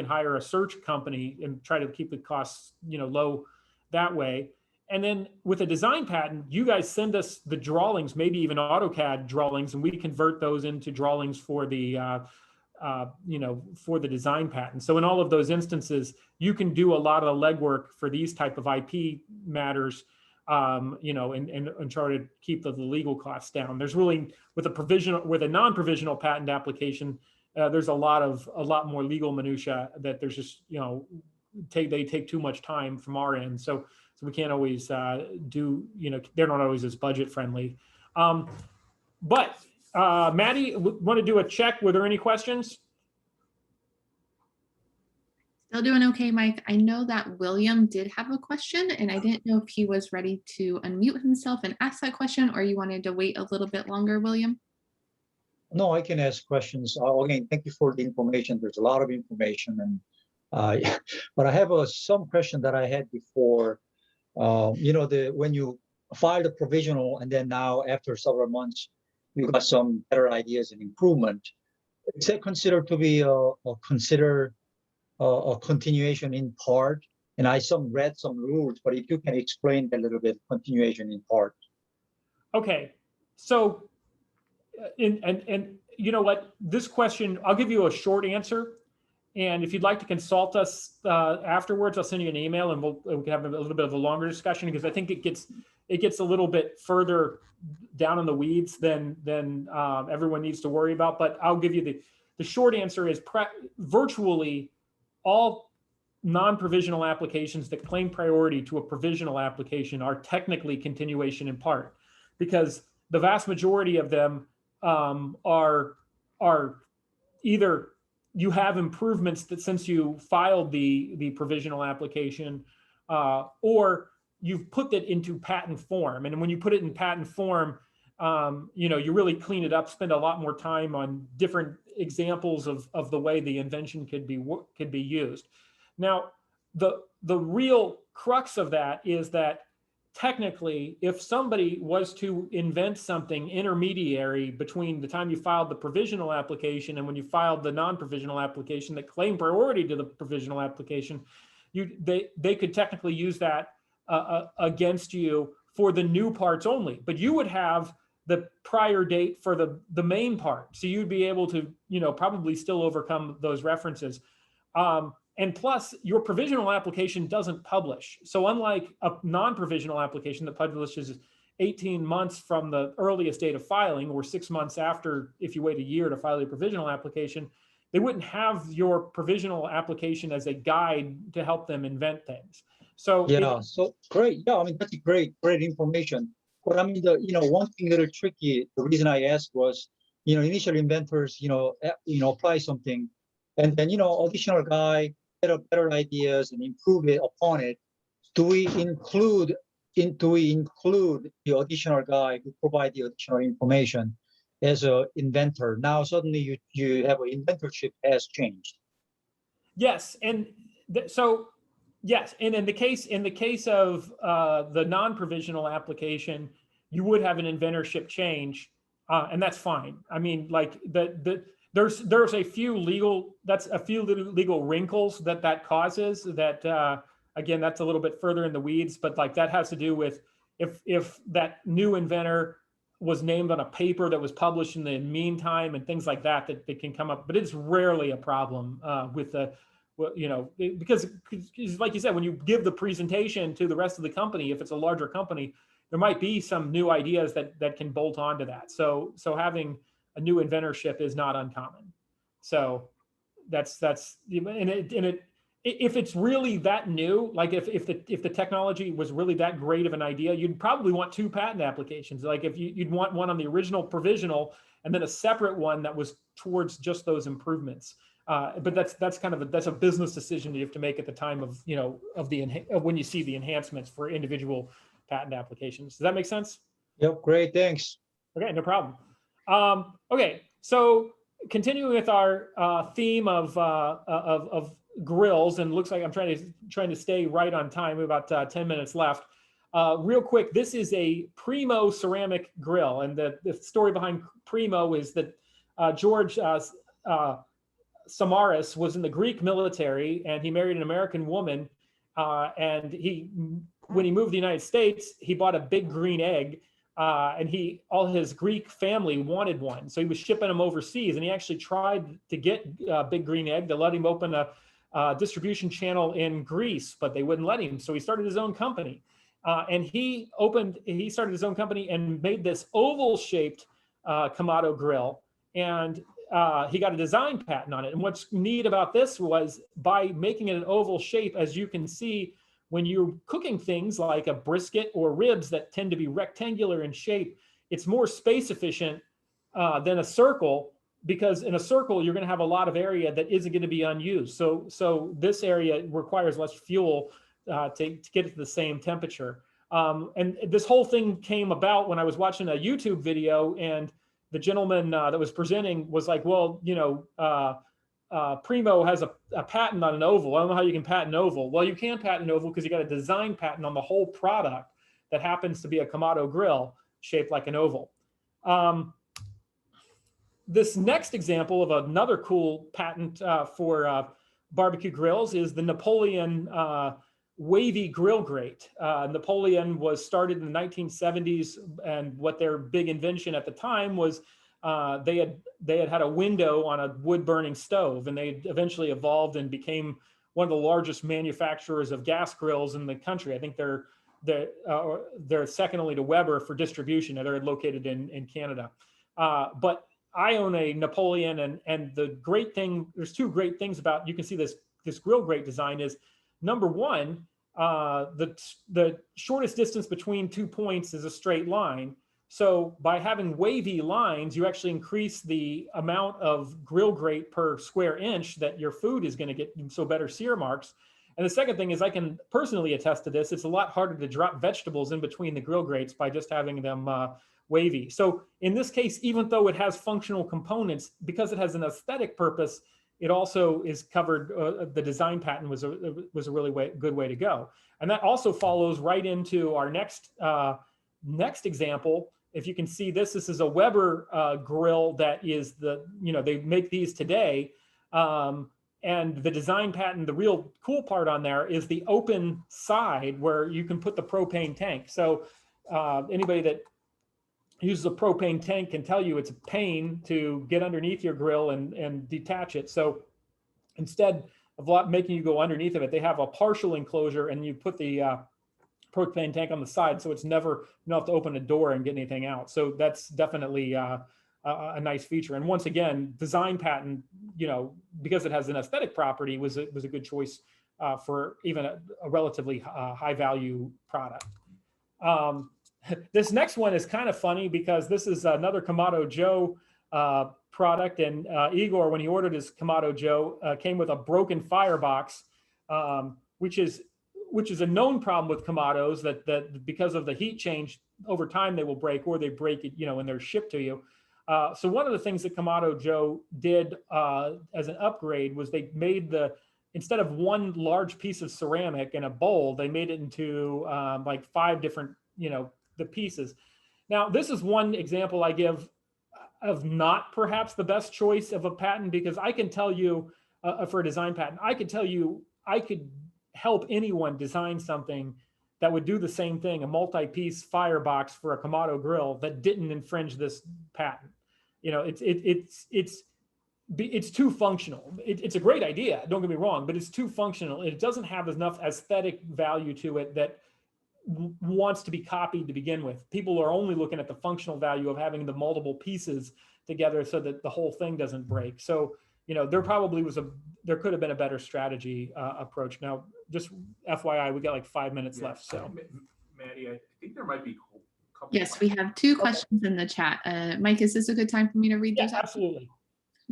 hire a search company and try to keep the costs low that way. And then with a design patent, you guys send us the drawings, maybe even AutoCAD drawings, and we convert those into drawings for the for the design patent. So in all of those instances, you can do a lot of the legwork for these type of IP matters, and try to keep the legal costs down. There's really, with a non-provisional patent application, there's a lot more legal minutia that there's just, they take too much time from our end. So we can't always they're not always as budget friendly. But Maddie, want to do a check? Were there any questions? Still doing okay, Mike. I know that William did have a question, and I didn't know if he was ready to unmute himself and ask that question, or you wanted to wait a little bit longer, William? No, I can ask questions. Again, thank you for the information. There's a lot of information, and but I have some question that I had before. When you file the provisional, and then now after several months, you got some better ideas and improvement. Is that considered to be a continuation in part? And I read some rules, but if you can explain a little bit, continuation in part. Okay, so and you know what, this question, I'll give you a short answer. And if you'd like to consult us afterwards, I'll send you an email, and we can have a little bit of a longer discussion, because I think it gets a little bit further down in the weeds than everyone needs to worry about. But I'll give you the short answer is virtually all non-provisional applications that claim priority to a provisional application are technically continuation in part, because the vast majority of them are either you have improvements that since you filed the provisional application, or you've put that into patent form. And when you put it in patent form, you really clean it up, spend a lot more time on different examples of the way the invention could be used. Now, the real crux of that is that technically, if somebody was to invent something intermediary between the time you filed the provisional application and when you filed the non-provisional application that claimed priority to the provisional application, they could technically use that against you for the new parts only, but you would have the prior date for the main part. So you'd be able to, probably still overcome those references. And plus, your provisional application doesn't publish. So unlike a non-provisional application that publishes 18 months from the earliest date of filing, or 6 months after, if you wait a year to file a provisional application, they wouldn't have your provisional application as a guide to help them invent things. So yeah, so great. Yeah, I mean, that's great information. But I mean, one thing a little tricky, the reason I asked was, initial inventors, apply something, and then, additional guy get better ideas and improve it upon it. Do we include the additional guy who provide the additional information as an inventor? Now suddenly you have an inventorship has changed. Yes, and so yes, and in the case of the non-provisional application, you would have an inventorship change, and that's fine. I mean, like there's a few legal wrinkles that causes that. Again, that's a little bit further in the weeds, but like that has to do with if that new inventor was named on a paper that was published in the meantime and things like that can come up. But it's rarely a problem with the. Because like you said, when you give the presentation to the rest of the company, if it's a larger company, there might be some new ideas that can bolt onto that. So having a new inventorship is not uncommon. So that's if it's really that new, like if the technology was really that great of an idea, you'd probably want 2 patent applications. Like if you'd want one on the original provisional and then a separate one that was towards just those improvements. But that's kind of that's a business decision you have to make at the time of when you see the enhancements for individual patent applications. Does that make sense? Yep, great, thanks. Okay, no problem. Okay, so continuing with our theme of grills, and looks like I'm trying to stay right on time. We have about 10 minutes left. Real quick, this is a Primo ceramic grill, and the story behind Primo is that George Samaras was in the Greek military, and he married an American woman, and when he moved to the United States, he bought a big green egg, and all his Greek family wanted one, so he was shipping them overseas, and he actually tried to get Big Green Egg to let him open a distribution channel in Greece, but they wouldn't let him. So he started his own company, and he started his own company and made this oval-shaped Kamado grill, and he got a design patent on it. And what's neat about this was, by making it an oval shape, as you can see, when you're cooking things like a brisket or ribs that tend to be rectangular in shape, it's more space efficient than a circle, because in a circle, you're going to have a lot of area that isn't going to be unused. So this area requires less fuel to get it to the same temperature. And this whole thing came about when I was watching a YouTube video, and the gentleman that was presenting was like, well, Primo has a patent on an oval. I don't know how you can patent an oval. Well, you can patent an oval because you got a design patent on the whole product that happens to be a Kamado grill shaped like an oval. This next example of another cool patent for barbecue grills is the Napoleon Wavy grill grate. Napoleon was started in the 1970s, and what their big invention at the time was they had a window on a wood-burning stove, and they eventually evolved and became one of the largest manufacturers of gas grills in the country. I think they're second only to Weber for distribution. They're located in Canada. But I own a Napoleon, and the great thing, there's 2 great things about, you can see this grill grate design is, number one, the shortest distance between 2 points is a straight line. So by having wavy lines, you actually increase the amount of grill grate per square inch that your food is going to get, so better sear marks. And the second thing is, I can personally attest to this, it's a lot harder to drop vegetables in between the grill grates by just having them wavy. So in this case, even though it has functional components, because it has an aesthetic purpose, it also is covered. The design patent was a really good way to go. And that also follows right into our next example. If you can see this is a Weber grill that is they make these today. And the design patent, the real cool part on there is the open side where you can put the propane tank. So anybody that uses a propane tank can tell you it's a pain to get underneath your grill and detach it. So instead of making you go underneath of it, they have a partial enclosure, and you put the propane tank on the side, so it's never, you don't have to open a door and get anything out. So that's definitely a nice feature. And once again, design patent, because it has an aesthetic property, was a good choice for even a relatively high value product. This next one is kind of funny because this is another Kamado Joe product, and Igor, when he ordered his Kamado Joe, came with a broken firebox, which is a known problem with Kamados, that because of the heat change over time they will break, or they break it, when they're shipped to you. So one of the things that Kamado Joe did as an upgrade was they made instead of one large piece of ceramic in a bowl, they made it into like 5 different, the pieces. Now, this is one example I give of not perhaps the best choice of a patent, because I can tell you for a design patent, I could tell you, I could help anyone design something that would do the same thing, a multi-piece firebox for a Kamado grill that didn't infringe this patent. It's too functional. It's a great idea, don't get me wrong, but it's too functional. It doesn't have enough aesthetic value to it that wants to be copied to begin with. People are only looking at the functional value of having the multiple pieces together so that the whole thing doesn't break. So, there could have been a better strategy approach. Now, just FYI, we got like 5 minutes left. So, Maddie, I think there might be a couple. Yes, we have 2 questions in the chat. Mike, is this a good time for me to read those out? Absolutely.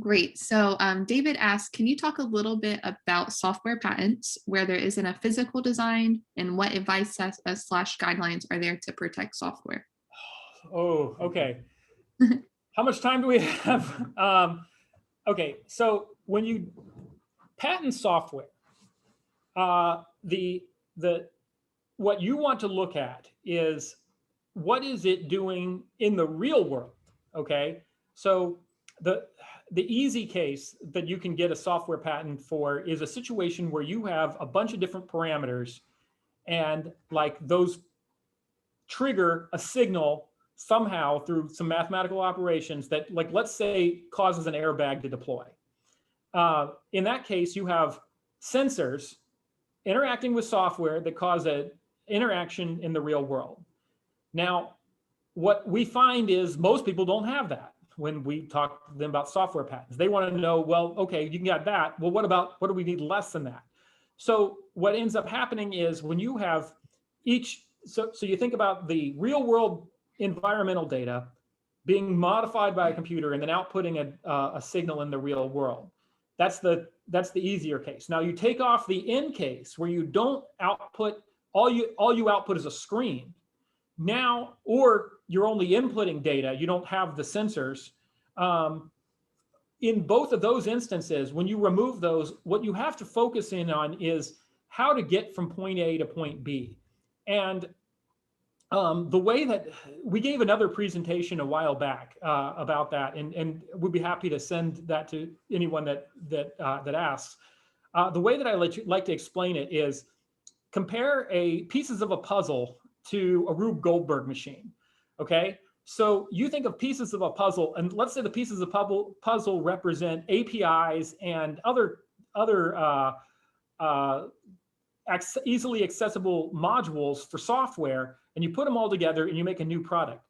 Great. So David asked, can you talk a little bit about software patents where there isn't a physical design, and what advice / guidelines are there to protect software? Oh, okay. How much time do we have? Okay, so when you patent software, what you want to look at is what is it doing in the real world, okay? So the easy case that you can get a software patent for is a situation where you have a bunch of different parameters, and like those trigger a signal somehow through some mathematical operations that, like, let's say, causes an airbag to deploy. In that case, you have sensors interacting with software that cause an interaction in the real world. Now, what we find is most people don't have that when we talk to them about software patents. They want to know, well, okay, you can get that. Well, what do we need less than that? So what ends up happening is when you have so you think about the real world environmental data being modified by a computer and then outputting a signal in the real world. That's the easier case. Now you take off the in case where you don't output, all you output is a screen. Now, or you're only inputting data, you don't have the sensors. In both of those instances, when you remove those, what you have to focus in on is how to get from point A to point B. And the way that we gave another presentation a while back about that, and we'd be happy to send that to anyone that asks. The way that I like to explain it is compare pieces of a puzzle to a Rube Goldberg machine. Okay, so you think of pieces of a puzzle, and let's say the pieces of puzzle represent APIs and other easily accessible modules for software, and you put them all together and you make a new product.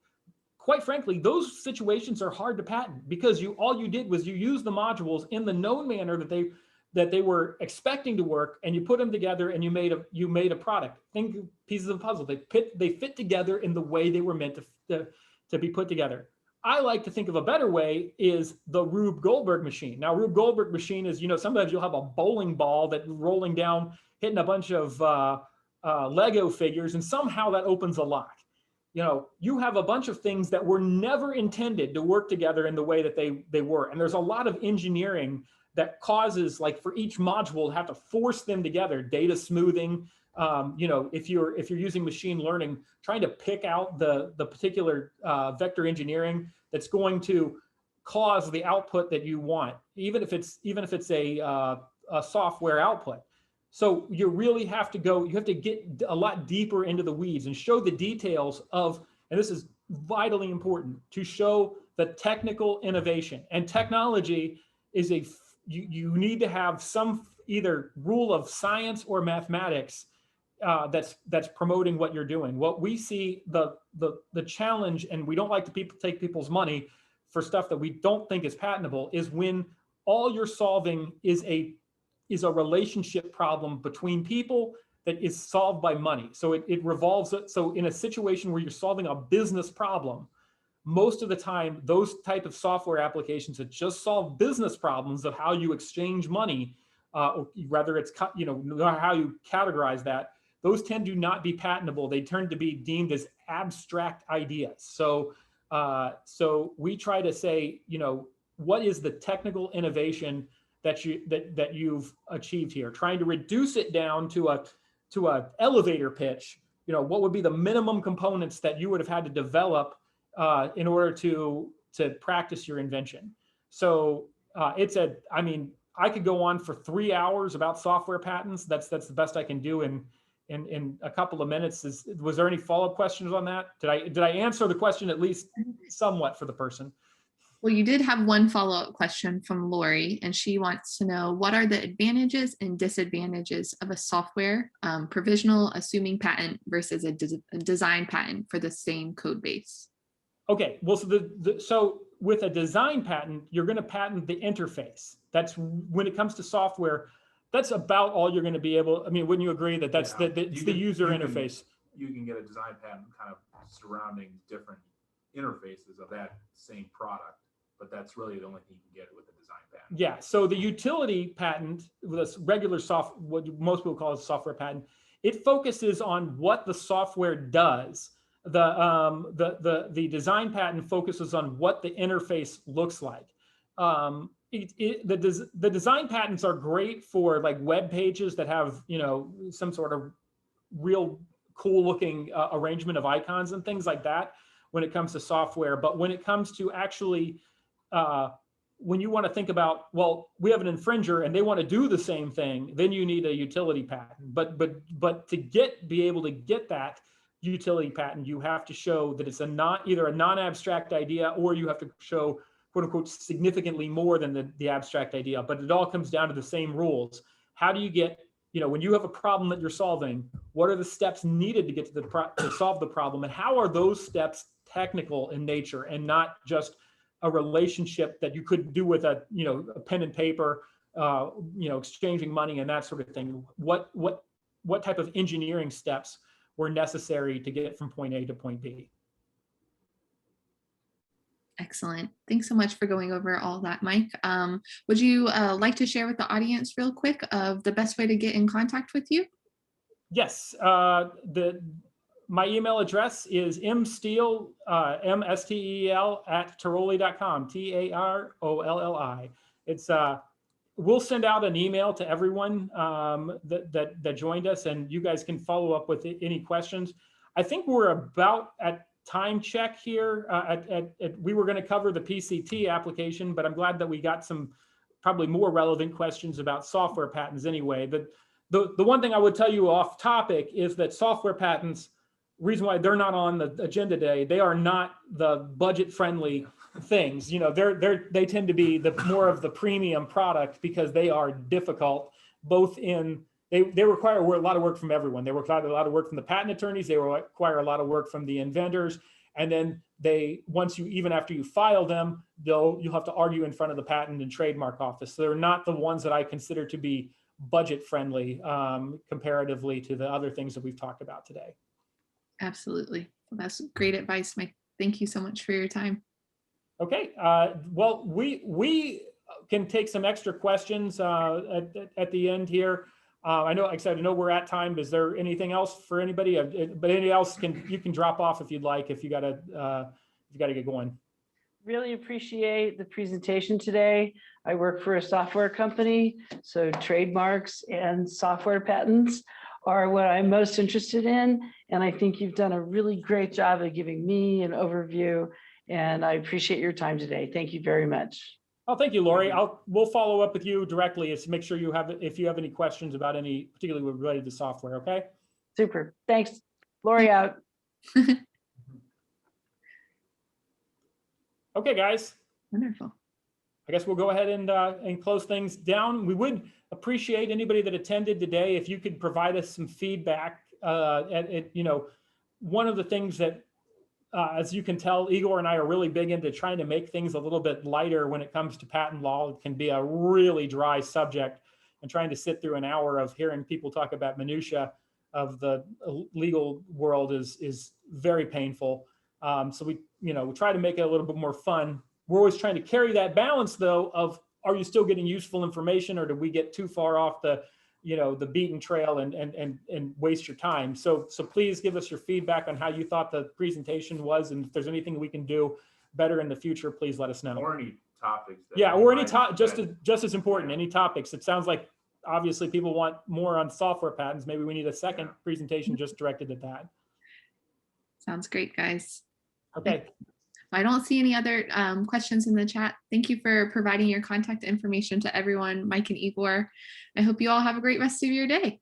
Quite frankly, those situations are hard to patent because all you did was you used the modules in the known manner that they were expecting to work, and you put them together and you made a product. Think pieces of a puzzle. They fit together in the way they were meant to be put together. I like to think of a better way is the Rube Goldberg machine. Now, Rube Goldberg machine is, sometimes you'll have a bowling ball that rolling down, hitting a bunch of Lego figures, and somehow that opens a lock. You have a bunch of things that were never intended to work together in the way that they were. And there's a lot of engineering that causes, like, for each module to have to force them together, data smoothing. If you're using machine learning, trying to pick out the particular vector engineering that's going to cause the output that you want, even if it's a software output. So you really have to go, you have to get a lot deeper into the weeds and show the details of, and this is vitally important, to show the technical innovation. And technology is you need to have some either rule of science or mathematics that's promoting what you're doing. What we see the challenge, and we don't like to take people's money for stuff that we don't think is patentable, is when all you're solving is a relationship problem between people that is solved by money. So it revolves. So in a situation where you're solving a business problem, most of the time, those type of software applications that just solve business problems of how you exchange money, whether it's, how you categorize that, those tend to not be patentable. They tend to be deemed as abstract ideas. So we try to say, what is the technical innovation that you've achieved here? Trying to reduce it down to a elevator pitch. What would be the minimum components that you would have had to develop in order to practice your invention? So I could go on for 3 hours about software patents. That's the best I can do in a couple of minutes. Was there any follow-up questions on that? Did I answer the question at least somewhat for the person? Well, you did have one follow-up question from Lori, and she wants to know, what are the advantages and disadvantages of a software provisional assuming patent versus a design patent for the same code base? Okay, well, so with a design patent, you're going to patent the interface. That's when it comes to software, that's about all you're going to be able. I mean, wouldn't you agree that that's the user interface? You can get a design patent kind of surrounding different interfaces of that same product, but that's really the only thing you can get with a design patent. Yeah. So the utility patent, this regular what most people call a software patent, it focuses on what the software does. The design patent focuses on what the interface looks like. The design patents are great for like web pages that have some sort of real cool looking arrangement of icons and things like that when it comes to software. But when it comes to actually when you want to think about, well, we have an infringer and they want to do the same thing, then you need a utility patent. But to be able to get that utility patent, you have to show that it's either a non-abstract idea, or you have to show, quote unquote, significantly more than the abstract idea. But it all comes down to the same rules. How do you get, when you have a problem that you're solving, what are the steps needed to get to solve the problem, and how are those steps technical in nature and not just a relationship that you could do with a pen and paper, exchanging money and that sort of thing? What type of engineering steps were necessary to get from point A to point B? Excellent. Thanks so much for going over all that, Mike. Would you like to share with the audience real quick of the best way to get in contact with you? Yes. My email address is msteele, M-S-T-E-E-L @tarolli.com, Tarolli. It's we'll send out an email to everyone that joined us, and you guys can follow up with any questions. I think we're about at time check here. We were going to cover the PCT application, but I'm glad that we got some probably more relevant questions about software patents anyway. But the one thing I would tell you off topic is that software patents, reason why they're not on the agenda today, they are not the budget-friendly things. They tend to be more of the premium product because they are difficult. Both in they require a lot of work from everyone. They require a lot of work from the patent attorneys. They require a lot of work from the inventors, and then even after you file them, you'll have to argue in front of the patent and trademark office. So they're not the ones that I consider to be budget-friendly comparatively to the other things that we've talked about today. Absolutely. Well, that's great advice, Mike. Thank you so much for your time. Okay. Well, we can take some extra questions at the end here. I know, like I said, I know we're at time. Is there anything else for anybody? But anybody else you can drop off if you'd like, if you gotta get going. Really appreciate the presentation today. I work for a software company, so trademarks and software patents are what I'm most interested in. And I think you've done a really great job of giving me an overview, and I appreciate your time today. Thank you very much. Oh, thank you, Lori. We'll follow up with you directly to make sure if you have any questions about any, particularly related to software, okay? Super. Thanks. Lori out. Okay, guys. Wonderful. I guess we'll go ahead and close things down. We would appreciate anybody that attended today if you could provide us some feedback. One of the things that, as you can tell, Igor and I are really big into trying to make things a little bit lighter when it comes to patent law. It can be a really dry subject, and trying to sit through an hour of hearing people talk about minutia of the legal world is very painful. So we try to make it a little bit more fun. We're always trying to carry that balance, though, of are you still getting useful information, or do we get too far off the beaten trail and waste your time? So please give us your feedback on how you thought the presentation was, and if there's anything we can do better in the future, please let us know. Or any topics. Yeah, or any just as important, any topics. It sounds like obviously people want more on software patents. Maybe we need a second presentation just directed at that. Sounds great, guys. Okay. I don't see any other questions in the chat. Thank you for providing your contact information to everyone, Mike and Igor. I hope you all have a great rest of your day.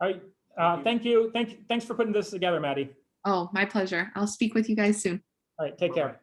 All right. Thank you. Thanks for putting this together, Maddie. Oh, my pleasure. I'll speak with you guys soon. All right. Take care.